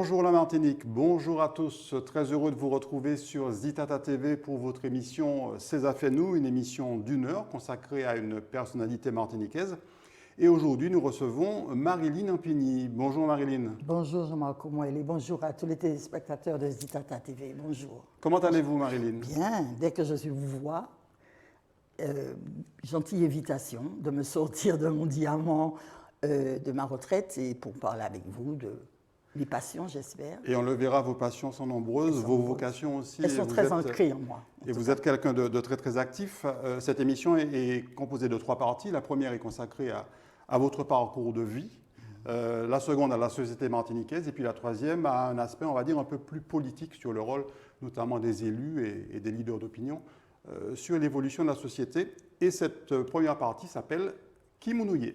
Bonjour la Martinique, bonjour à tous. Très heureux de vous retrouver sur Zitata TV pour votre émission C'est a fait nous, une émission d'une heure consacrée à une personnalité martiniquaise. Et aujourd'hui, nous recevons Marilyn Impigny. Bonjour Marilyn. Bonjour Jean-Marc Moël et bonjour à tous les téléspectateurs de Zitata TV. Bonjour. Comment allez-vous Marilyn? Bien, dès que je vous vois, gentille invitation de me sortir de mon diamant de ma retraite et pour parler avec vous de mes passions, j'espère. Et on le verra, vos passions sont nombreuses, vos vocations aussi. Elles sont très ancrées en moi. Et vous êtes quelqu'un de très actif. Cette émission est composée de 3 parties. La première est consacrée à votre parcours de vie. La seconde à la société martiniquaise. Et puis la troisième à un aspect, on va dire, un peu plus politique sur le rôle notamment des élus et des leaders d'opinion sur l'évolution de la société. Et cette première partie s'appelle Kimounouye.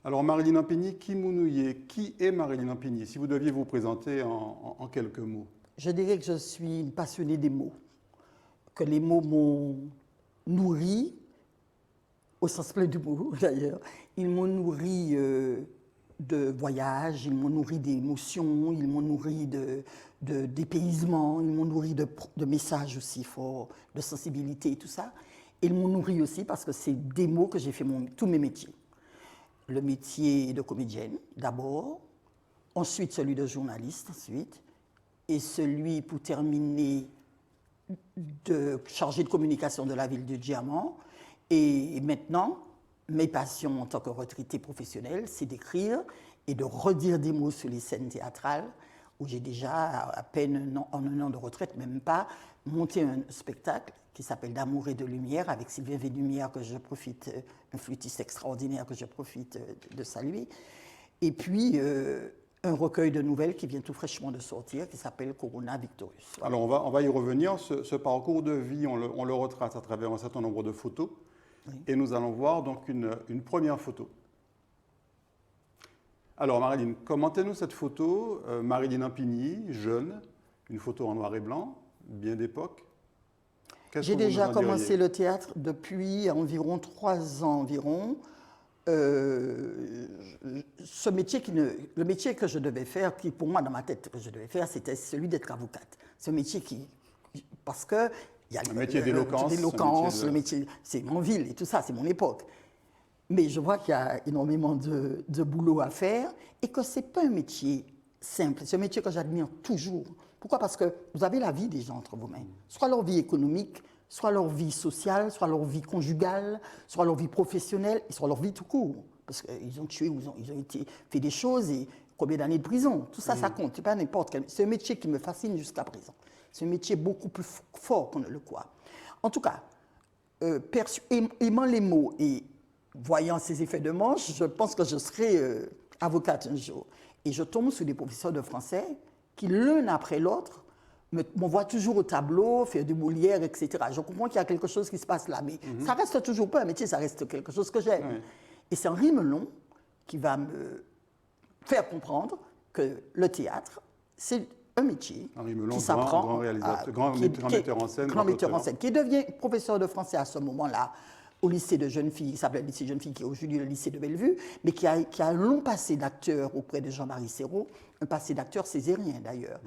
Alors Marilyn Impigny, Kimounouye, qui est Marilyn Impigny? Si vous deviez vous présenter en quelques mots. Je dirais que je suis une passionnée des mots, que les mots m'ont nourri, au sens plein du mot d'ailleurs. Ils m'ont nourri de voyages, ils m'ont nourri d'émotions, ils m'ont nourri de dépaysement, ils m'ont nourri de messages aussi forts, de sensibilité et tout ça. Ils m'ont nourri aussi parce que c'est des mots que j'ai fait tous mes métiers. Le métier de comédienne d'abord, ensuite celui de journaliste ensuite, et celui pour terminer de chargé de communication de la ville du Diamant. Et maintenant, mes passions en tant que retraitée professionnelle, c'est d'écrire et de redire des mots sur les scènes théâtrales, où j'ai déjà à peine en un an de retraite, même pas, monté un spectacle qui s'appelle D'amour et de lumière, avec Sylvain Vélumière, que je profite, un flûtiste extraordinaire que je profite de saluer. Et puis, un recueil de nouvelles qui vient tout fraîchement de sortir, qui s'appelle Corona Victorious. Voilà. Alors, on va y revenir. Ce parcours de vie, on le retrace à travers un certain nombre de photos. Oui. Et nous allons voir donc une première photo. Alors, Marilyn, commentez-nous cette photo. Marilyn Impigny, jeune, une photo en noir et blanc, bien d'époque. J'ai déjà commencé le théâtre depuis environ 3 ans environ. Ce métier le métier que je devais faire, qui pour moi dans ma tête que je devais faire, c'était celui d'être avocate. Ce métier parce que il y a le métier d'éloquence, le métier, c'est mon ville et tout ça, c'est mon époque. Mais je vois qu'il y a énormément de boulot à faire et que c'est pas un métier simple. C'est un métier que j'admire toujours. Pourquoi? Parce que vous avez la vie des gens entre vos mains. Soit leur vie économique, soit leur vie sociale, soit leur vie conjugale, soit leur vie professionnelle, et soit leur vie tout court. Parce qu'ils ont tué, ils ont fait des choses et combien d'années de prison. Tout ça, ça compte. C'est pas n'importe quel. C'est un métier qui me fascine jusqu'à présent. C'est un métier beaucoup plus fort qu'on ne le croit. En tout cas, aimant les mots et voyant ces effets de manche, je pense que je serai avocate un jour. Et je tombe sur des professeurs de français qui, l'un après l'autre, m'envoient toujours au tableau, faire du Molière, etc. Je comprends qu'il y a quelque chose qui se passe là, mais ça reste toujours pas un métier, ça reste quelque chose que j'aime. Oui. Et c'est Henri Melon qui va me faire comprendre que le théâtre, c'est un métier qui s'apprend, grand réalisateur, grand metteur en scène. Grand metteur en scène, qui devient professeur de français à ce moment-là, au lycée de jeunes filles, qui s'appelle le lycée de jeunes filles, qui est aujourd'hui le lycée de Bellevue, mais qui a un long passé d'acteur auprès de Jean-Marie Serrault, un passé d'acteur césarien d'ailleurs.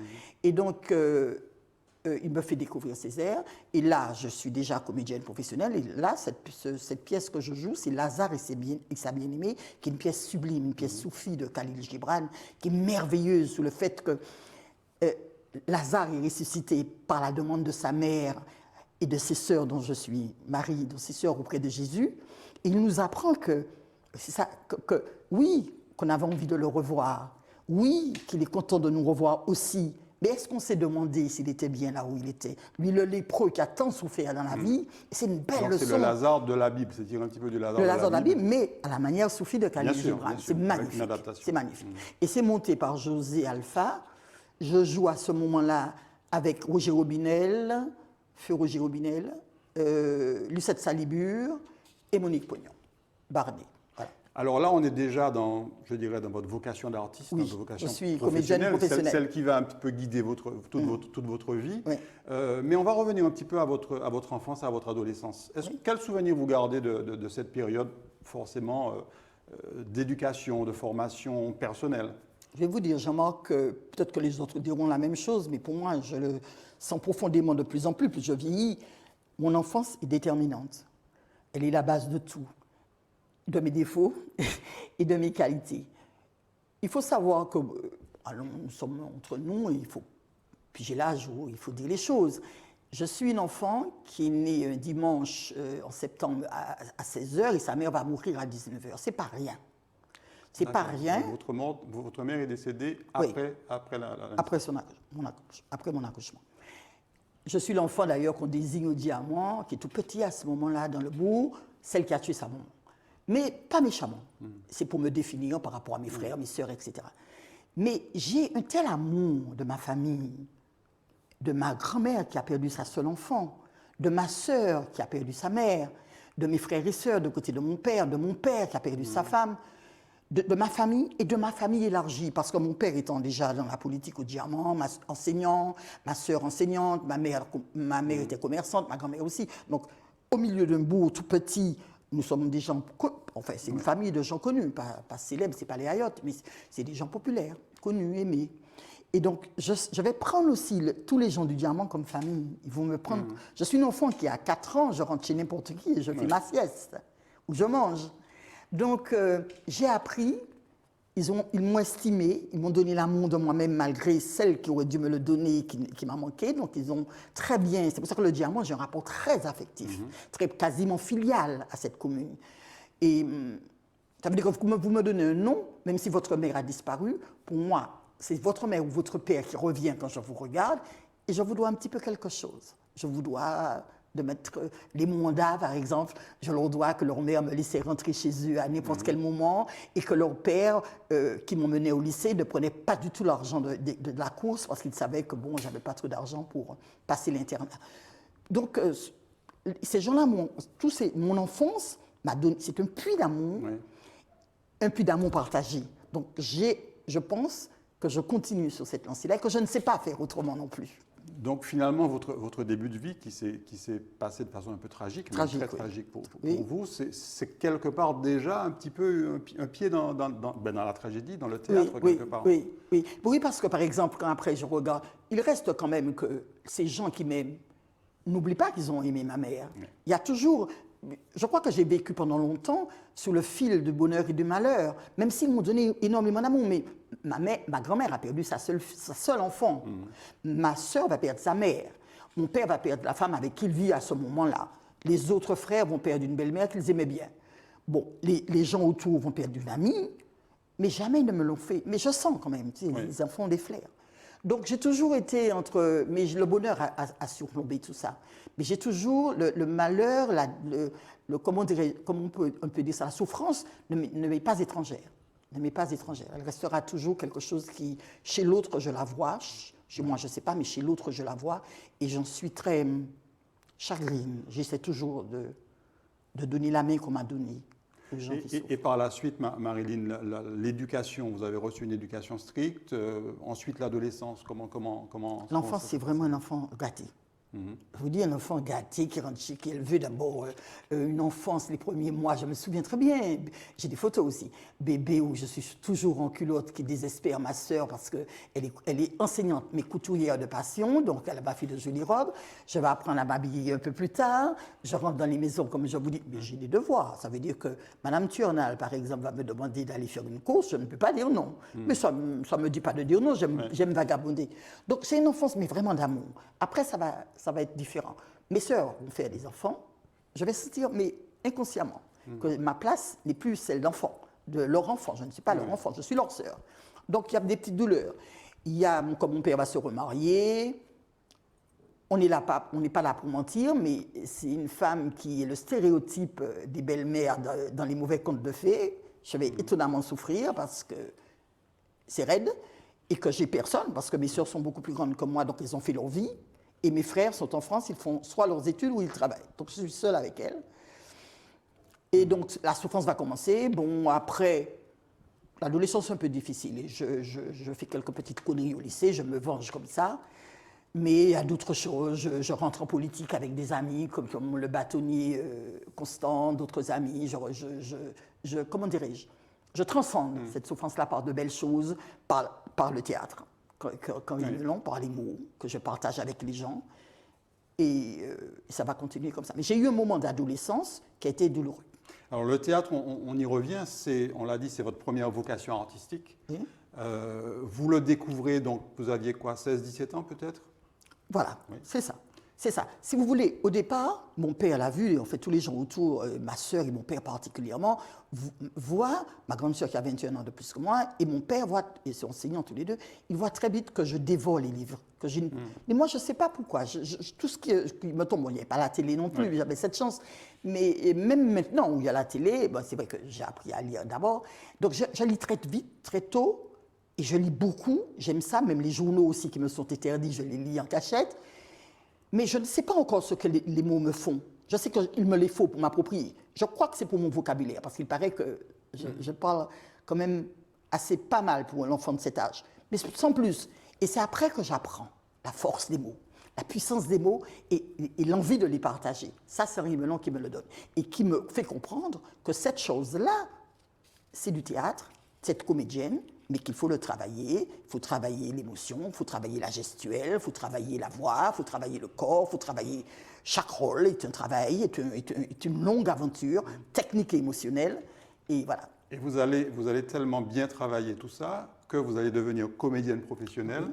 Et donc, il me fait découvrir Césaire, et là, je suis déjà comédienne professionnelle, et là, cette pièce que je joue, c'est Lazare et sa bien-aimée, qui est une pièce sublime, une pièce soufie de Khalil Gibran, qui est merveilleuse sous le fait que Lazare est ressuscité par la demande de sa mère, et de ses sœurs dont je suis Marie, de ses sœurs auprès de Jésus. Et il nous apprend que oui, qu'on avait envie de le revoir, oui, qu'il est content de nous revoir aussi, mais est-ce qu'on s'est demandé s'il était bien là où il était? Lui, le lépreux qui a tant souffert dans la vie, c'est une belle leçon. C'est le Lazare de la Bible, c'est un petit peu du Lazare de la Bible. Mais à la manière soufie de Khalil Gibran. C'est magnifique. C'est magnifique. Et c'est monté par José Alpha. Je joue à ce moment-là avec Roger Robinel, Feu Roger Robinel, Lucette Salibur et Monique Pognon, Barnet. Voilà. Alors là, on est déjà dans, je dirais, dans votre vocation d'artiste, Oui, dans votre vocation je suis comédienne professionnelle. celle qui va un petit peu guider toute votre vie. Oui. Mais on va revenir un petit peu à votre enfance, à votre adolescence. Quel souvenir vous gardez de cette période, forcément, d'éducation, de formation personnelle? Je vais vous dire, Jean-Marc, peut-être que les autres diront la même chose, mais pour moi, je le sens profondément de plus en plus. Plus je vieillis, mon enfance est déterminante. Elle est la base de tout, de mes défauts et de mes qualités. Il faut savoir que, allons, nous sommes entre nous, puis j'ai l'âge où il faut dire les choses. Je suis une enfant qui est née un dimanche en septembre à 16h et sa mère va mourir à 19h. C'est pas rien. C'est pas rien. Votre mère est décédée Oui. après après mon accouchement. Je suis l'enfant d'ailleurs qu'on désigne au diamant, qui est tout petit à ce moment-là dans le bourg, celle qui a tué sa maman. Mais pas méchamment. C'est pour me définir par rapport à mes frères, mes sœurs, etc. Mais j'ai un tel amour de ma famille, de ma grand-mère qui a perdu sa seule enfant, de ma sœur qui a perdu sa mère, de mes frères et sœurs de côté de mon père qui a perdu sa femme, de ma famille et de ma famille élargie, parce que mon père étant déjà dans la politique au diamant, enseignant, ma sœur enseignante, ma mère était commerçante, ma grand-mère aussi. Donc, au milieu d'un bourg tout petit, nous sommes des gens, enfin, c'est une famille de gens connus, pas célèbres, c'est pas les Ayottes, mais c'est des gens populaires, connus, aimés. Et donc, je vais prendre aussi tous les gens du diamant comme famille. Ils vont me prendre. Je suis une enfant qui, à 4 ans, je rentre chez n'importe qui et je fais ma sieste, ou je mange. Donc, j'ai appris, ils m'ont estimé, ils m'ont donné l'amour de moi-même malgré celle qui aurait dû me le donner, qui m'a manqué. Donc, ils ont très bien, c'est pour ça que le diamant, j'ai un rapport très affectif, très quasiment filial à cette commune. Et ça veut dire que vous me donnez un nom, même si votre mère a disparu, pour moi, c'est votre mère ou votre père qui revient quand je vous regarde, et je vous dois un petit peu quelque chose. Je vous dois de mettre les mandats, par exemple, je leur dois que leur mère me laissait rentrer chez eux à n'importe quel moment et que leur père, qui m'emmenait au lycée, ne prenait pas du tout l'argent de la course parce qu'il savait que, bon, j'avais pas trop d'argent pour passer l'internat. Donc, ces gens-là, mon enfance, c'est un puits d'amour, un puits d'amour partagé. Donc, je pense que je continue sur cette lancée-là et que je ne sais pas faire autrement non plus. Donc finalement, votre début de vie qui s'est passé de façon un peu tragique, très tragique pour vous, c'est quelque part déjà un petit peu un pied dans la tragédie, dans le théâtre, quelque part. Oui, parce que par exemple, quand après je regarde, il reste quand même que ces gens qui m'aiment, n'oublient pas qu'ils ont aimé ma mère. Il y a toujours... Je crois que j'ai vécu pendant longtemps sous le fil du bonheur et du malheur, même s'ils m'ont donné énormément d'amour. Mais ma grand-mère a perdu sa seule enfant. Ma sœur va perdre sa mère. Mon père va perdre la femme avec qui il vit à ce moment-là. Les autres frères vont perdre une belle-mère qu'ils aimaient bien. Bon, les gens autour vont perdre une amie, mais jamais ils ne me l'ont fait. Mais je sens quand même, tu sais, les enfants ont des flairs. Donc j'ai toujours été entre... Mais le bonheur a surplombé tout ça. Mais j'ai toujours le malheur, comment on peut dire ça, la souffrance ne m'est pas étrangère. Ne m'est pas étrangère. Elle restera toujours quelque chose qui, chez l'autre, je la vois. Chez moi, je ne sais pas, mais chez l'autre, je la vois. Et j'en suis très chagrine. J'essaie toujours de donner la main qu'on m'a donnée. Et par la suite, Marilyn, l'éducation, vous avez reçu une éducation stricte, ensuite l'adolescence, comment L'enfance, c'est vraiment un enfant gâté. Je vous dis, un enfant gâté qui rentre chez qui, elle veut d'abord une enfance, les premiers mois, je me souviens très bien, j'ai des photos aussi, bébé où je suis toujours en culotte, qui désespère ma sœur parce qu'elle est enseignante, mais couturière de passion, donc elle m'a fait de jolies robes, je vais apprendre à m'habiller un peu plus tard, je rentre dans les maisons, comme je vous dis, mais j'ai des devoirs, ça veut dire que Madame Turnal, par exemple, va me demander d'aller faire une course, je ne peux pas dire non, mais ça ne me dit pas de dire non, j'aime vagabonder. Donc c'est une enfance, mais vraiment d'amour. Après, ça va être différent. Mes sœurs vont faire des enfants, je vais sentir, mais inconsciemment, que ma place n'est plus celle d'enfant, de leur enfant. Je ne suis pas leur enfant, je suis leur sœur. Donc il y a des petites douleurs. Il y a, comme mon père va se remarier, on n'est pas là pour mentir, mais c'est une femme qui est le stéréotype des belles-mères dans les mauvais contes de fées. Je vais étonnamment souffrir parce que c'est raide et que j'ai personne, parce que mes sœurs sont beaucoup plus grandes que moi, donc elles ont fait leur vie. Et mes frères sont en France, ils font soit leurs études ou ils travaillent. Donc je suis seule avec elles. Et donc, la souffrance va commencer. Bon, après, l'adolescence est un peu difficile. Et je fais quelques petites conneries au lycée, je me venge comme ça. Mais il y a d'autres choses. Je rentre en politique avec des amis, comme le bâtonnier Constant, d'autres amis. Comment dirais-je? Je transcende cette souffrance-là par de belles choses, par le théâtre, quand il est long, par les mots que je partage avec les gens. Et ça va continuer comme ça. Mais j'ai eu un moment d'adolescence qui a été douloureux. Alors le théâtre, on y revient, on l'a dit, c'est votre première vocation artistique. Vous le découvrez, donc vous aviez quoi, 16-17 ans peut-être? Voilà, oui. C'est ça. C'est ça. Si vous voulez, au départ, mon père l'a vu, et en fait tous les gens autour, ma sœur et mon père particulièrement, voient, ma grande sœur qui a 21 ans de plus que moi, et mon père voit, et c'est enseignant tous les deux, ils voient très vite que je dévore les livres. Mais moi, je ne sais pas pourquoi. Tout ce qui me tombe, bon, il n'y avait pas la télé non plus, j'avais cette chance. Mais même maintenant où il y a la télé, bon, c'est vrai que j'ai appris à lire d'abord. Donc je lis très vite, très tôt, et je lis beaucoup, j'aime ça, même les journaux aussi qui me sont interdits, je les lis en cachette. Mais je ne sais pas encore ce que les mots me font. Je sais qu'il me les faut pour m'approprier. Je crois que c'est pour mon vocabulaire, parce qu'il paraît que je parle quand même assez pas mal pour un enfant de cet âge. Mais sans plus. Et c'est après que j'apprends la force des mots, la puissance des mots et l'envie de les partager. Ça, c'est Henri Melon qui me le donne. Et qui me fait comprendre que cette chose-là, c'est du théâtre, cette comédienne, mais qu'il faut le travailler. Il faut travailler l'émotion, il faut travailler la gestuelle, il faut travailler la voix, il faut travailler le corps, il faut travailler... Chaque rôle est un travail, est une longue aventure, technique et émotionnelle. Et voilà. Et vous allez tellement bien travailler tout ça que vous allez devenir comédienne professionnelle.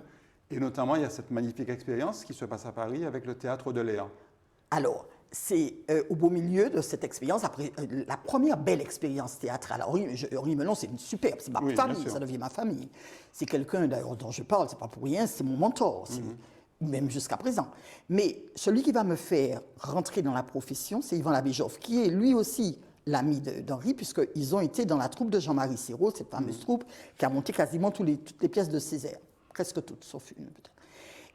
Et notamment, il y a cette magnifique expérience qui se passe à Paris avec le Théâtre de l'Air. Alors, c'est au beau milieu de cette expérience, après la première belle expérience théâtrale. Henri Melon, c'est une superbe, c'est ma famille, ça devient ma famille. C'est quelqu'un d'ailleurs dont je parle, c'est pas pour rien, c'est mon mentor, même jusqu'à présent. Mais celui qui va me faire rentrer dans la profession, c'est Yvan Labéjoff, qui est lui aussi l'ami d'Henri, puisqu'ils ont été dans la troupe de Jean-Marie Serrault, cette fameuse troupe qui a monté quasiment toutes les pièces de Césaire, presque toutes, sauf une peut-être.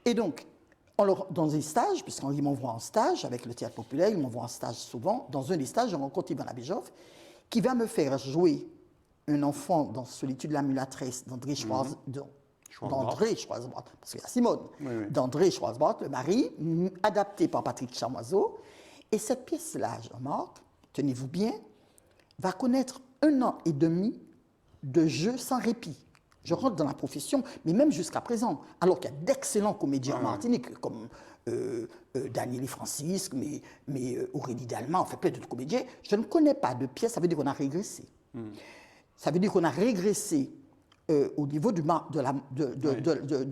Et donc, dans des stages, puisqu'Henri m'envoie en stage avec le théâtre populaire, il m'envoie en stage souvent. Dans un des stages, je rencontre Yvan Labéjoff, qui va me faire jouer un enfant dans Solitude de la mulâtresse d'André Schwarzbart, parce qu'il y a Simone, d'André Schwarzbart, le mari, adapté par Patrick Chamoiseau. Et cette pièce-là, Jean-Marc, tenez-vous bien, va connaître 1 an et demi de jeu sans répit. Je rentre dans la profession, mais même jusqu'à présent, alors qu'il y a d'excellents comédiens en Martinique, comme Daniel et Francisque, mais Aurélie Dalma, enfin plein d'autres comédiens, je ne connais pas de pièce, ça veut dire qu'on a régressé. Ça veut dire qu'on a régressé au niveau de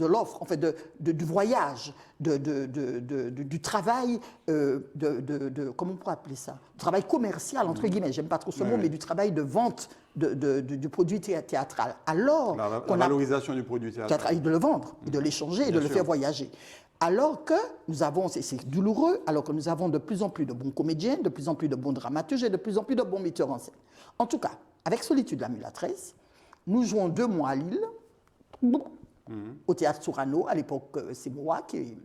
l'offre, en fait, du voyage, du travail, comment on pourrait appeler ça? Du travail commercial, entre guillemets, j'aime pas trop ce mot, mais du travail de vente du produit théâtral. Alors la valorisation du produit théâtral. Et de le vendre, et de l'échanger, et de le faire voyager. Alors que nous avons, c'est douloureux, alors que nous avons de plus en plus de bons comédiens, de plus en plus de bons dramaturges et de plus en plus de bons metteurs en scène. En tout cas, avec Solitude de la mulâtresse, nous jouons 2 mois à Lille, au théâtre Sourano. À l'époque, c'est moi qui est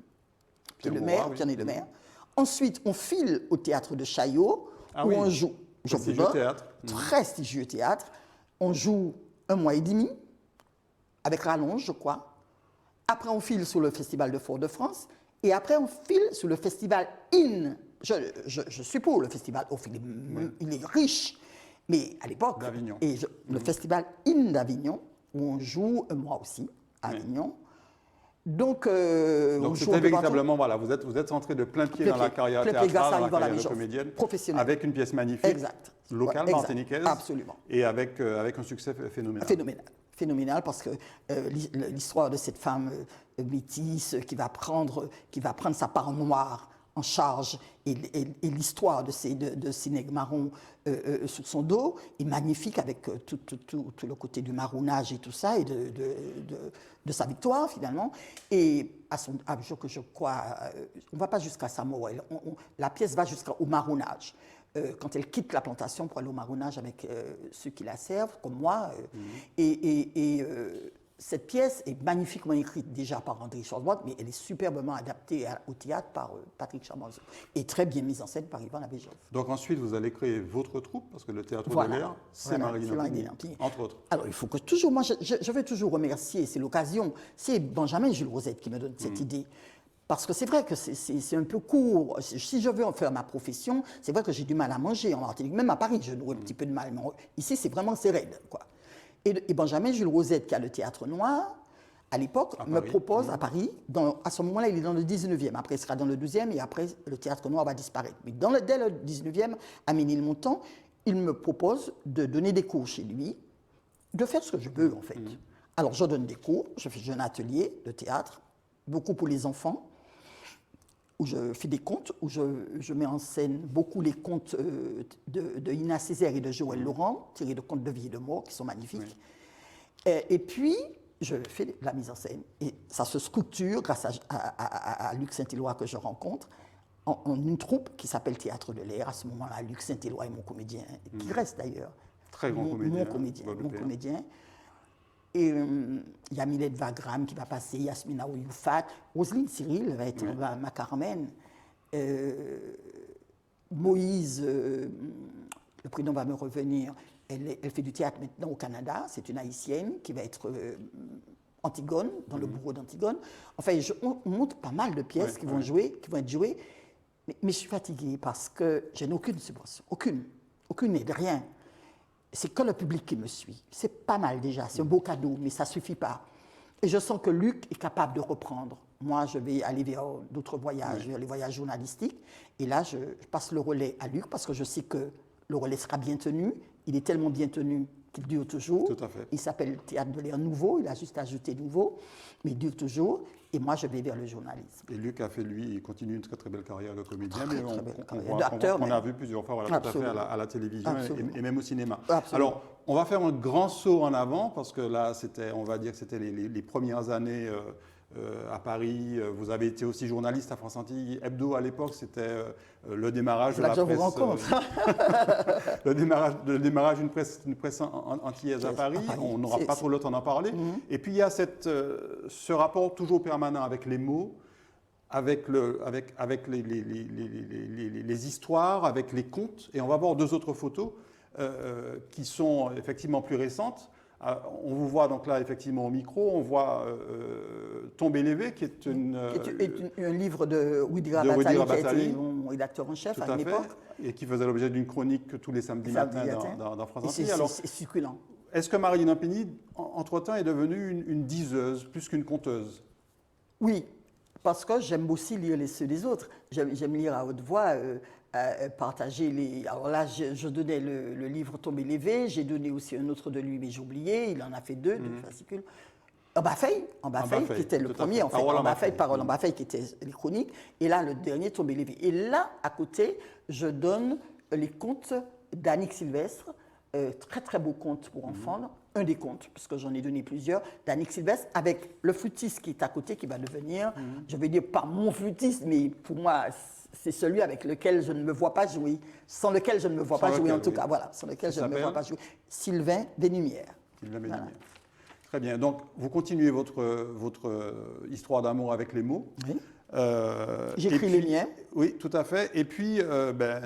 le maire, qui en est le maire. Ensuite, on file au théâtre de Chaillot, où on joue. Prestigieux théâtre. Prestigieux théâtre. On joue 1 mois et demi, avec rallonge, je crois. Après, on file sur le festival de Fort-de-France. Et après, on file sur le festival IN. Je suis pour le festival. Il est riche. Mais à l'époque, le festival IN d'Avignon, où on joue 1 mois aussi, à Avignon. Donc c'était véritablement, voilà, vous êtes entré de plein pied dans la carrière théâtrale, dans la carrière de comédienne, professionnelle, avec une pièce magnifique, locale, martiniquaise, absolument, et avec un succès phénoménal. Phénoménal, parce que l'histoire de cette femme métisse qui va prendre sa part noire en charge, et l'histoire de ces nègres marrons sur son dos est magnifique, avec tout le côté du marronnage et tout ça, et de sa victoire finalement. Et je crois, on ne va pas jusqu'à sa mort, la pièce va jusqu'au marronnage. Quand elle quitte la plantation pour aller au marronnage avec ceux qui la servent, comme moi. Et cette pièce est magnifiquement écrite déjà par André Schwarzbach, mais elle est superbement adaptée au théâtre par Patrick Chamoiseau et très bien mise en scène par Yvan Labéjoff. Donc ensuite, vous allez créer votre troupe, parce que le Théâtre Voilà. de l'air, c'est Voilà, Marilyn c'est Marilyn Ampigny, Ampigny. entre autres. Alors, il faut que toujours, moi, je vais toujours remercier, c'est l'occasion, c'est Benjamin Jules Rosette qui me donne cette idée. Parce que c'est vrai que c'est un peu court. Si je veux en faire ma profession, c'est vrai que j'ai du mal à manger en Martinique. Même à Paris, je nouais un petit peu de mal. Mais ici, c'est vraiment raide, quoi. Et Benjamin Jules Rosette, qui a le Théâtre Noir, à l'époque, me propose à Paris, à ce moment-là, il est dans le 19e, après il sera dans le 12e, et après le Théâtre Noir va disparaître. Mais dès le 19e, à Ménilmontant, il me propose de donner des cours chez lui, de faire ce que je veux en fait. Alors je donne des cours, j'ai un atelier de théâtre, beaucoup pour les enfants, où je fais des contes, où je mets en scène beaucoup les contes de Ina Césaire et de Joël Laurent, tirés de contes de vie et de mort, qui sont magnifiques. Et puis, je fais de la mise en scène. Et ça se structure grâce à Luc Saint-Éloi que je rencontre, en une troupe qui s'appelle Théâtre de l'air. À ce moment-là, Luc Saint-Éloi est mon comédien, qui reste d'ailleurs. Très grand comédien. Mon comédien. Et il y a Milette Wagram qui va passer, Yasmina Ouyoufat, Roselyne Cyril va être ma Carmen. Moïse, le prénom va me revenir, elle fait du théâtre maintenant au Canada, c'est une Haïtienne qui va être Antigone, dans le bourreau d'Antigone. Enfin, on monte pas mal de pièces qui vont être jouées, mais je suis fatiguée parce que je n'ai aucune subvention, aucune aide, rien. C'est que le public qui me suit. C'est pas mal déjà, c'est un beau cadeau, mais ça ne suffit pas. Et je sens que Luc est capable de reprendre. Moi, je vais aller vers d'autres voyages, vers les voyages journalistiques. Et là, je passe le relais à Luc parce que je sais que le relais sera bien tenu. Il est tellement bien tenu qu'il dure toujours. Tout à fait. Il s'appelle Théâtre de l'air nouveau, il a juste ajouté nouveau, mais il dure toujours. Et moi, je vais vers le journalisme. Et Luc a fait, lui, il continue une très très belle carrière de comédien, Très, mais très belle carrière. on D'acteur, a vu plusieurs fois, voilà, tout à fait, à la télévision et même au cinéma. Absolument. Alors, on va faire un grand saut en avant, parce que là, on va dire que c'était les premières années à Paris. Vous avez été aussi journaliste à France Antilles Hebdo à l'époque, c'était le démarrage de la presse. C'est là que je vous rencontre. le démarrage d'une presse antillaise à Paris. On n'aura pas trop le temps d'en parler. Et puis il y a ce rapport toujours permanent avec les mots, avec les histoires, avec les contes. Et on va voir deux autres photos qui sont effectivement plus récentes. On vous voit donc là effectivement au micro, on voit Tomber l'évé qui est un livre de Widi Rabatali, qui a été mon rédacteur en chef à une époque. Et qui faisait l'objet d'une chronique tous les samedis matins dans France Antilles. C'est succulent. Est-ce que Marilyn Ampigny, entre-temps, est devenue une diseuse plus qu'une conteuse? Oui, parce que j'aime aussi lire ceux des autres. J'aime lire à haute voix, partager les... Alors là, je donnais le livre Tomber l'évé, j'ai donné aussi un autre de lui, mais j'ai oublié, il en a fait deux fascicules. En Bafeille, qui était le premier, en fait. Parole en Bafeille, qui était les chroniques. Et là, le dernier, Tomber l'évé. Et là, à côté, je donne les contes d'Annick Sylvestre, très très beau conte pour enfants, un des contes, puisque j'en ai donné plusieurs, d'Annick Sylvestre, avec le flûtiste qui est à côté, qui va devenir, je vais dire pas mon flûtiste, mais pour moi, c'est celui avec lequel je ne me vois pas jouer, sans lequel je ne me vois pas jouer en tout cas, voilà, sans lequel je ne me vois pas jouer. Sylvain Deslumières. Sylvain Deslumières. Voilà. Très bien, donc vous continuez votre histoire d'amour avec les mots. Oui. J'écris les miens. Oui, tout à fait. Et puis,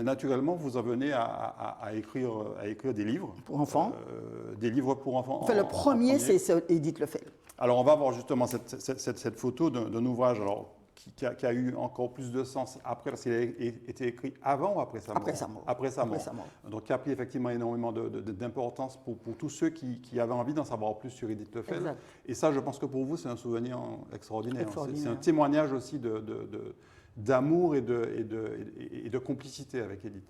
naturellement, vous en venez à écrire des livres. Pour enfants. Des livres pour enfants. Enfin, le premier, c'est Édith Lefebvre. Alors, on va voir justement cette photo d'un ouvrage qui a eu encore plus de sens après, parce qu'il a été écrit avant ou après sa mort? Après sa mort. Donc, qui a pris effectivement énormément d'importance pour tous ceux qui avaient envie d'en savoir plus sur Édith Lefebvre. Exact. Et ça, je pense que pour vous, c'est un souvenir extraordinaire. C'est un témoignage aussi d'amour et de complicité avec Édith.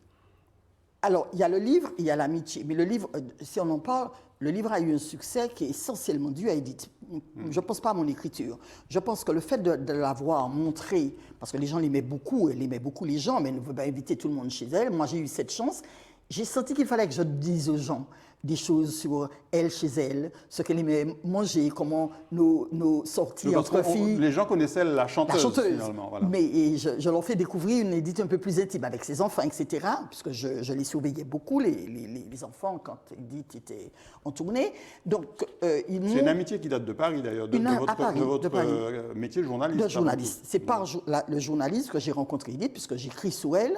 Alors, il y a le livre, il y a l'amitié. Mais le livre, si on en parle, le livre a eu un succès qui est essentiellement dû à Édith. Je ne pense pas à mon écriture. Je pense que le fait de l'avoir montré, parce que les gens l'aimaient beaucoup, elle aimait beaucoup les gens, mais elle ne veut pas inviter tout le monde chez elle. Moi, j'ai eu cette chance. J'ai senti qu'il fallait que je dise aux gens. des choses sur elle chez elle, ce qu'elle aimait manger, comment nos sorties entre filles. Les gens connaissaient la chanteuse, finalement. Voilà. Mais je leur fais découvrir une Edith un peu plus intime avec ses enfants, etc. Puisque je les surveillais beaucoup, les enfants, quand Edith était en tournée. Donc, c'est une amitié qui date de Paris, d'ailleurs, de votre métier de journaliste. De journaliste. C'est par le journaliste que j'ai rencontré Edith, puisque j'écris sur elle.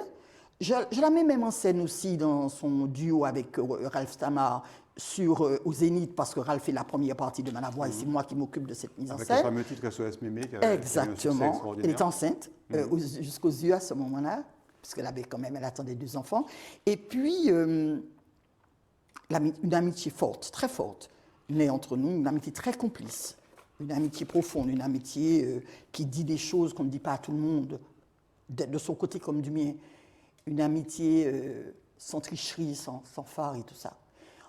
Je la mets même en scène aussi dans son duo avec Ralph Tamar au Zénith, parce que Ralph fait la première partie de Manavoie et c'est moi qui m'occupe de cette mise en scène. Avec le fameux titre SOS Mémé. Exactement. Elle est enceinte jusqu'aux yeux à ce moment-là, puisqu'elle elle attendait 2 enfants. Et puis, une amitié forte, très forte, née entre nous, une amitié très complice, une amitié profonde, une amitié qui dit des choses qu'on ne dit pas à tout le monde, de son côté comme du mien. Une amitié sans tricherie, sans phare et tout ça.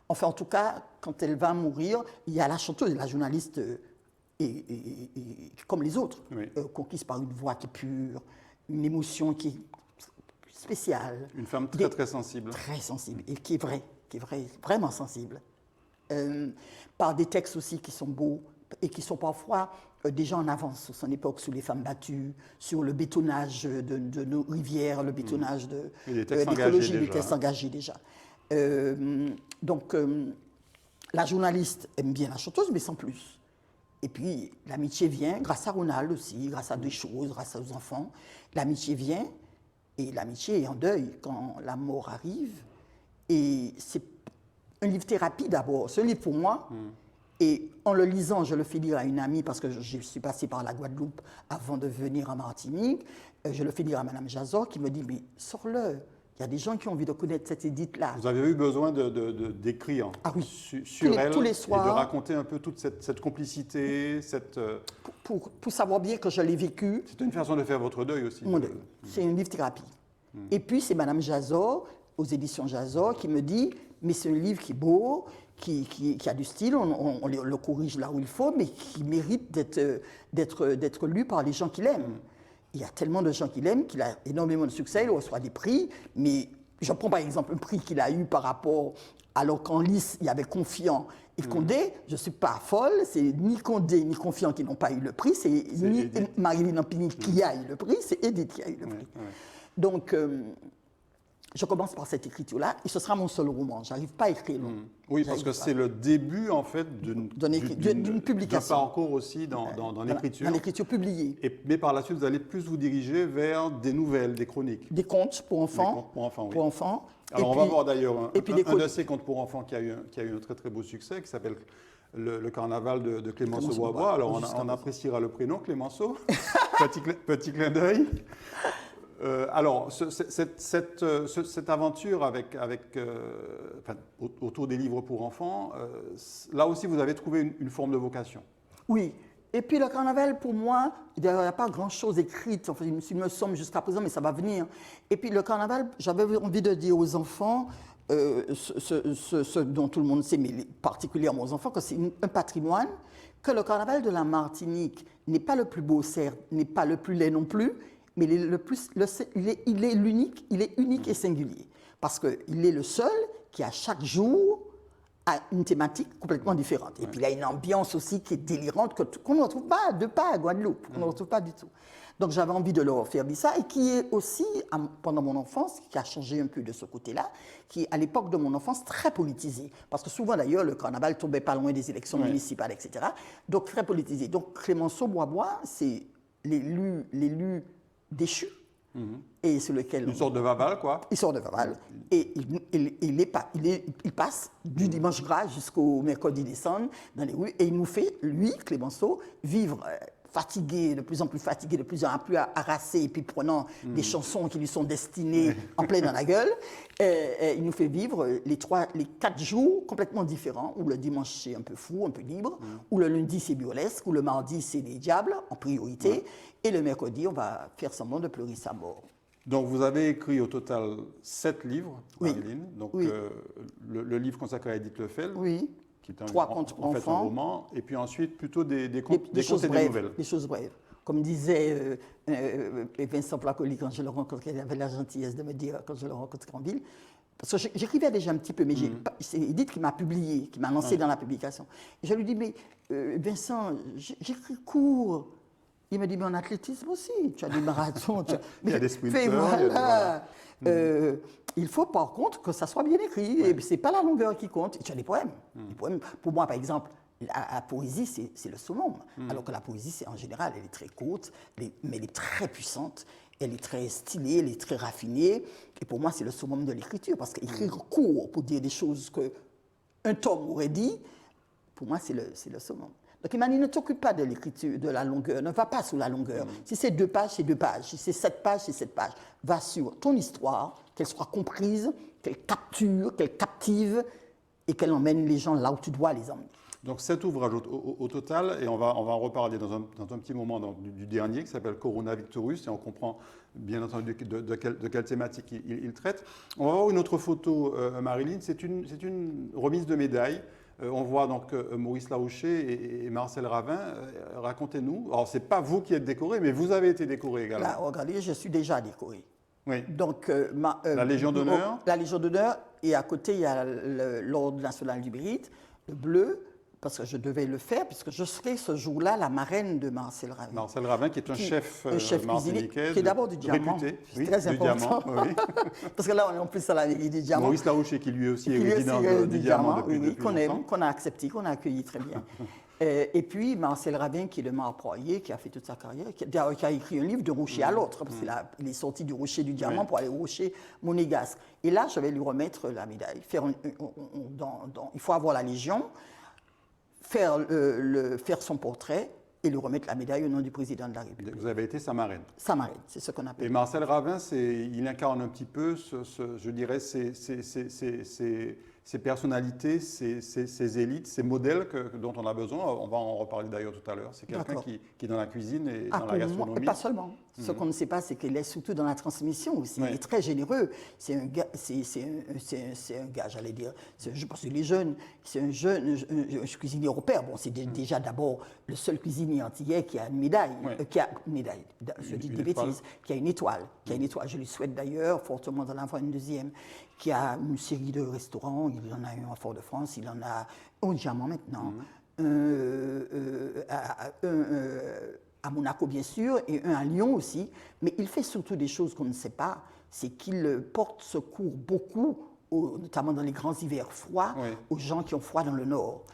Enfin, en tout cas, quand elle va mourir, il y a la chanteuse, la journaliste, et comme les autres, conquise par une voix qui est pure, une émotion qui est spéciale. Une femme très, très sensible. Très sensible, et qui est vraie, vraiment sensible. Par des textes aussi qui sont beaux, et qui sont parfois déjà en avance sur son époque, sur les femmes battues, sur le bétonnage de nos rivières, le bétonnage de l'écologie, des textes engagés déjà. Donc, la journaliste aime bien la chanteuse, mais sans plus. Et puis, l'amitié vient, grâce à Ronald aussi, grâce à des choses, grâce aux enfants. L'amitié vient, et l'amitié est en deuil quand la mort arrive. Et c'est un livre thérapie d'abord. C'est un livre pour moi. Et en le lisant, je le fais lire à une amie parce que je suis passée par la Guadeloupe avant de venir en Martinique. Je le fais lire à Mme Jazor qui me dit « mais sors-le, il y a des gens qui ont envie de connaître cette Édith-là. » Vous avez eu besoin d'écrire sur elle tous les soirs, et de raconter un peu toute cette complicité, pour savoir bien que je l'ai vécu. C'est une façon de faire votre deuil aussi. Mon deuil. C'est une livre-thérapie. Et puis c'est Mme Jazor, aux éditions Jazor, qui me dit « mais c'est un livre qui est beau, qui a du style, on le corrige là où il faut, mais qui mérite d'être lu par les gens qui l'aiment. » Il y a tellement de gens qui l'aiment, qu'il a énormément de succès, il reçoit des prix, mais je prends par exemple un prix qu'il a eu par rapport, alors qu'en lice, il y avait Confiant et Condé. Je ne suis pas folle, c'est ni Condé ni Confiant qui n'ont pas eu le prix, c'est ni Marilyn Ampigny qui a eu le prix, c'est Edith qui a eu le prix. Donc, je commence par cette écriture-là, et ce sera mon seul roman. Je n'arrive pas à écrire long. Oui, parce que c'est le début, en fait, d'une publication. D'un parcours aussi dans l'écriture. Dans l'écriture publiée. Mais par la suite, vous allez plus vous diriger vers des nouvelles, des chroniques. Des contes pour enfants. Des contes pour enfants, oui. Pour enfants. Alors, on va voir d'ailleurs un de ces contes pour enfants qui a eu un très, très beau succès, qui s'appelle le Carnaval de Clémenceau Boisbois. Alors, on appréciera le prénom, Clémenceau. Petit clin d'œil. Alors, cette aventure autour des livres pour enfants, là aussi, vous avez trouvé une forme de vocation. Oui. Et puis, le carnaval, pour moi, il n'y a pas grand-chose écrite. Enfin, il me semble jusqu'à présent, mais ça va venir. Et puis, le carnaval, j'avais envie de dire aux enfants, ce dont tout le monde sait, mais particulièrement aux enfants, que c'est un patrimoine, que le carnaval de la Martinique n'est pas le plus beau, certes, n'est pas le plus laid non plus, mais il est unique et singulier. Parce qu'il est le seul qui, à chaque jour, a une thématique complètement différente. Et puis, il a une ambiance aussi qui est délirante, qu'on ne retrouve pas à Guadeloupe, qu'on ne retrouve pas du tout. Donc, j'avais envie de leur faire dire ça, et qui est aussi, pendant mon enfance, qui a changé un peu de ce côté-là, qui est, à l'époque de mon enfance, très politisé. Parce que souvent, d'ailleurs, le carnaval tombait pas loin des élections municipales, etc. Donc, très politisé. Donc, Clémenceau Boisbois, c'est l'élu déchu, et sur lequel... Une sorte de Vaval, quoi. Il sort de Vaval, et il passe du dimanche gras jusqu'au mercredi des Cendres dans les rues, et il nous fait, lui, Clémenceau, vivre fatigué, de plus en plus fatigué, de plus en plus harassé, et puis prenant des chansons qui lui sont destinées en plein dans la gueule. Et il nous fait vivre les 4 jours complètement différents, où le dimanche c'est un peu fou, un peu libre, où le lundi c'est burlesque, où le mardi c'est les diables en priorité, et le mercredi on va faire semblant de pleurer sa mort. Donc vous avez écrit au total 7 livres, Marilyn. Donc le livre consacré à Edith Lefel. Oui. Qui est 3 contes pour enfants. Un roman, et puis ensuite plutôt des contes et des nouvelles. Des choses brèves. Comme disait Vincent Placoli quand je le rencontrais, il avait la gentillesse de me dire, quand je le rencontrais en ville, Parce que j'écrivais déjà un petit peu, mais c'est Edith qui m'a publié, qui m'a lancé dans la publication. Et je lui dis, mais Vincent, j'écris court. Il m'a dit, mais en athlétisme aussi, tu as des marathons. Il y a des sprinteurs. Fais, voilà. Il faut par contre que ça soit bien écrit. Et ce n'est pas la longueur qui compte. Tu as des poèmes. Des poèmes. Pour moi, par exemple, la poésie, c'est le summum. Alors que la poésie, en général, elle est très courte, mais elle est très puissante. Elle est très stylée, elle est très raffinée. Et pour moi, c'est le summum de l'écriture. Parce qu'écrire court pour dire des choses qu'un tome aurait dit, pour moi, c'est le summum. Donc il m'a dit, ne t'occupe pas de l'écriture, de la longueur, ne va pas sur la longueur. Si c'est 2 pages, c'est 2 pages. Si c'est 7 pages, c'est 7 pages. Va sur ton histoire, qu'elle soit comprise, qu'elle capture, qu'elle captive et qu'elle emmène les gens là où tu dois les emmener. Donc 7 ouvrages au total, et on va en reparler dans un petit moment du dernier qui s'appelle Corona Victorus, et on comprend bien entendu de quelle thématique il traite. On va voir une autre photo, Marilyn, c'est une remise de médaille. On voit donc Maurice Larouché et Marcel Ravin. Racontez-nous. Alors, ce n'est pas vous qui êtes décoré, mais vous avez été décoré également. Là, regardez, je suis déjà décoré. Oui. Donc, la Légion d'honneur. La Légion d'honneur, et à côté, il y a l'Ordre national du mérite, le bleu, parce que je devais le faire, puisque je serai ce jour-là la marraine de Marcel Ravin. Marcel Ravin, qui est un chef cuisinier, qui est d'abord du diamant. Réputé, c'est très important. Diamant, oui. Parce que là, on est en plus à la mairie du diamant. Maurice Larouché, qui lui aussi est résident du diamant depuis longtemps. Qu'on a accepté, qu'on a accueilli très bien. Et puis, Marcel Ravin, qui est le marproyer, qui a fait toute sa carrière, qui a écrit un livre de rocher à l'autre, parce qu'il est sorti du rocher du diamant pour aller au rocher monégasque. Et là, je vais lui remettre la médaille. Il faut avoir la Légion, faire son portrait et lui remettre la médaille au nom du président de la République. Vous avez été sa marraine. Sa marraine, c'est ce qu'on appelle. Et Marcel Ravin, il incarne un petit peu, je dirais, ces personnalités, ces élites, ces modèles dont on a besoin. On va en reparler d'ailleurs tout à l'heure. C'est quelqu'un qui est dans la cuisine et dans la gastronomie. Moi, pas seulement. Ce qu'on ne sait pas, c'est qu'il est surtout dans la transmission aussi. Il est très généreux. C'est un gars, j'allais dire. Je pense qu'il est jeune. C'est un cuisinier européen. Bon, c'est déjà d'abord le seul cuisinier antillais qui a une médaille. Je dis des bêtises. Qui a une étoile. Je lui souhaite d'ailleurs fortement d'en avoir une deuxième. Qui a une série de restaurants. Il en a un à Fort-de-France. Il en a au Diamant maintenant. À Monaco, bien sûr, et un à Lyon aussi. Mais il fait surtout des choses qu'on ne sait pas. C'est qu'il porte secours beaucoup, notamment dans les grands hivers froids, aux gens qui ont froid dans le Nord.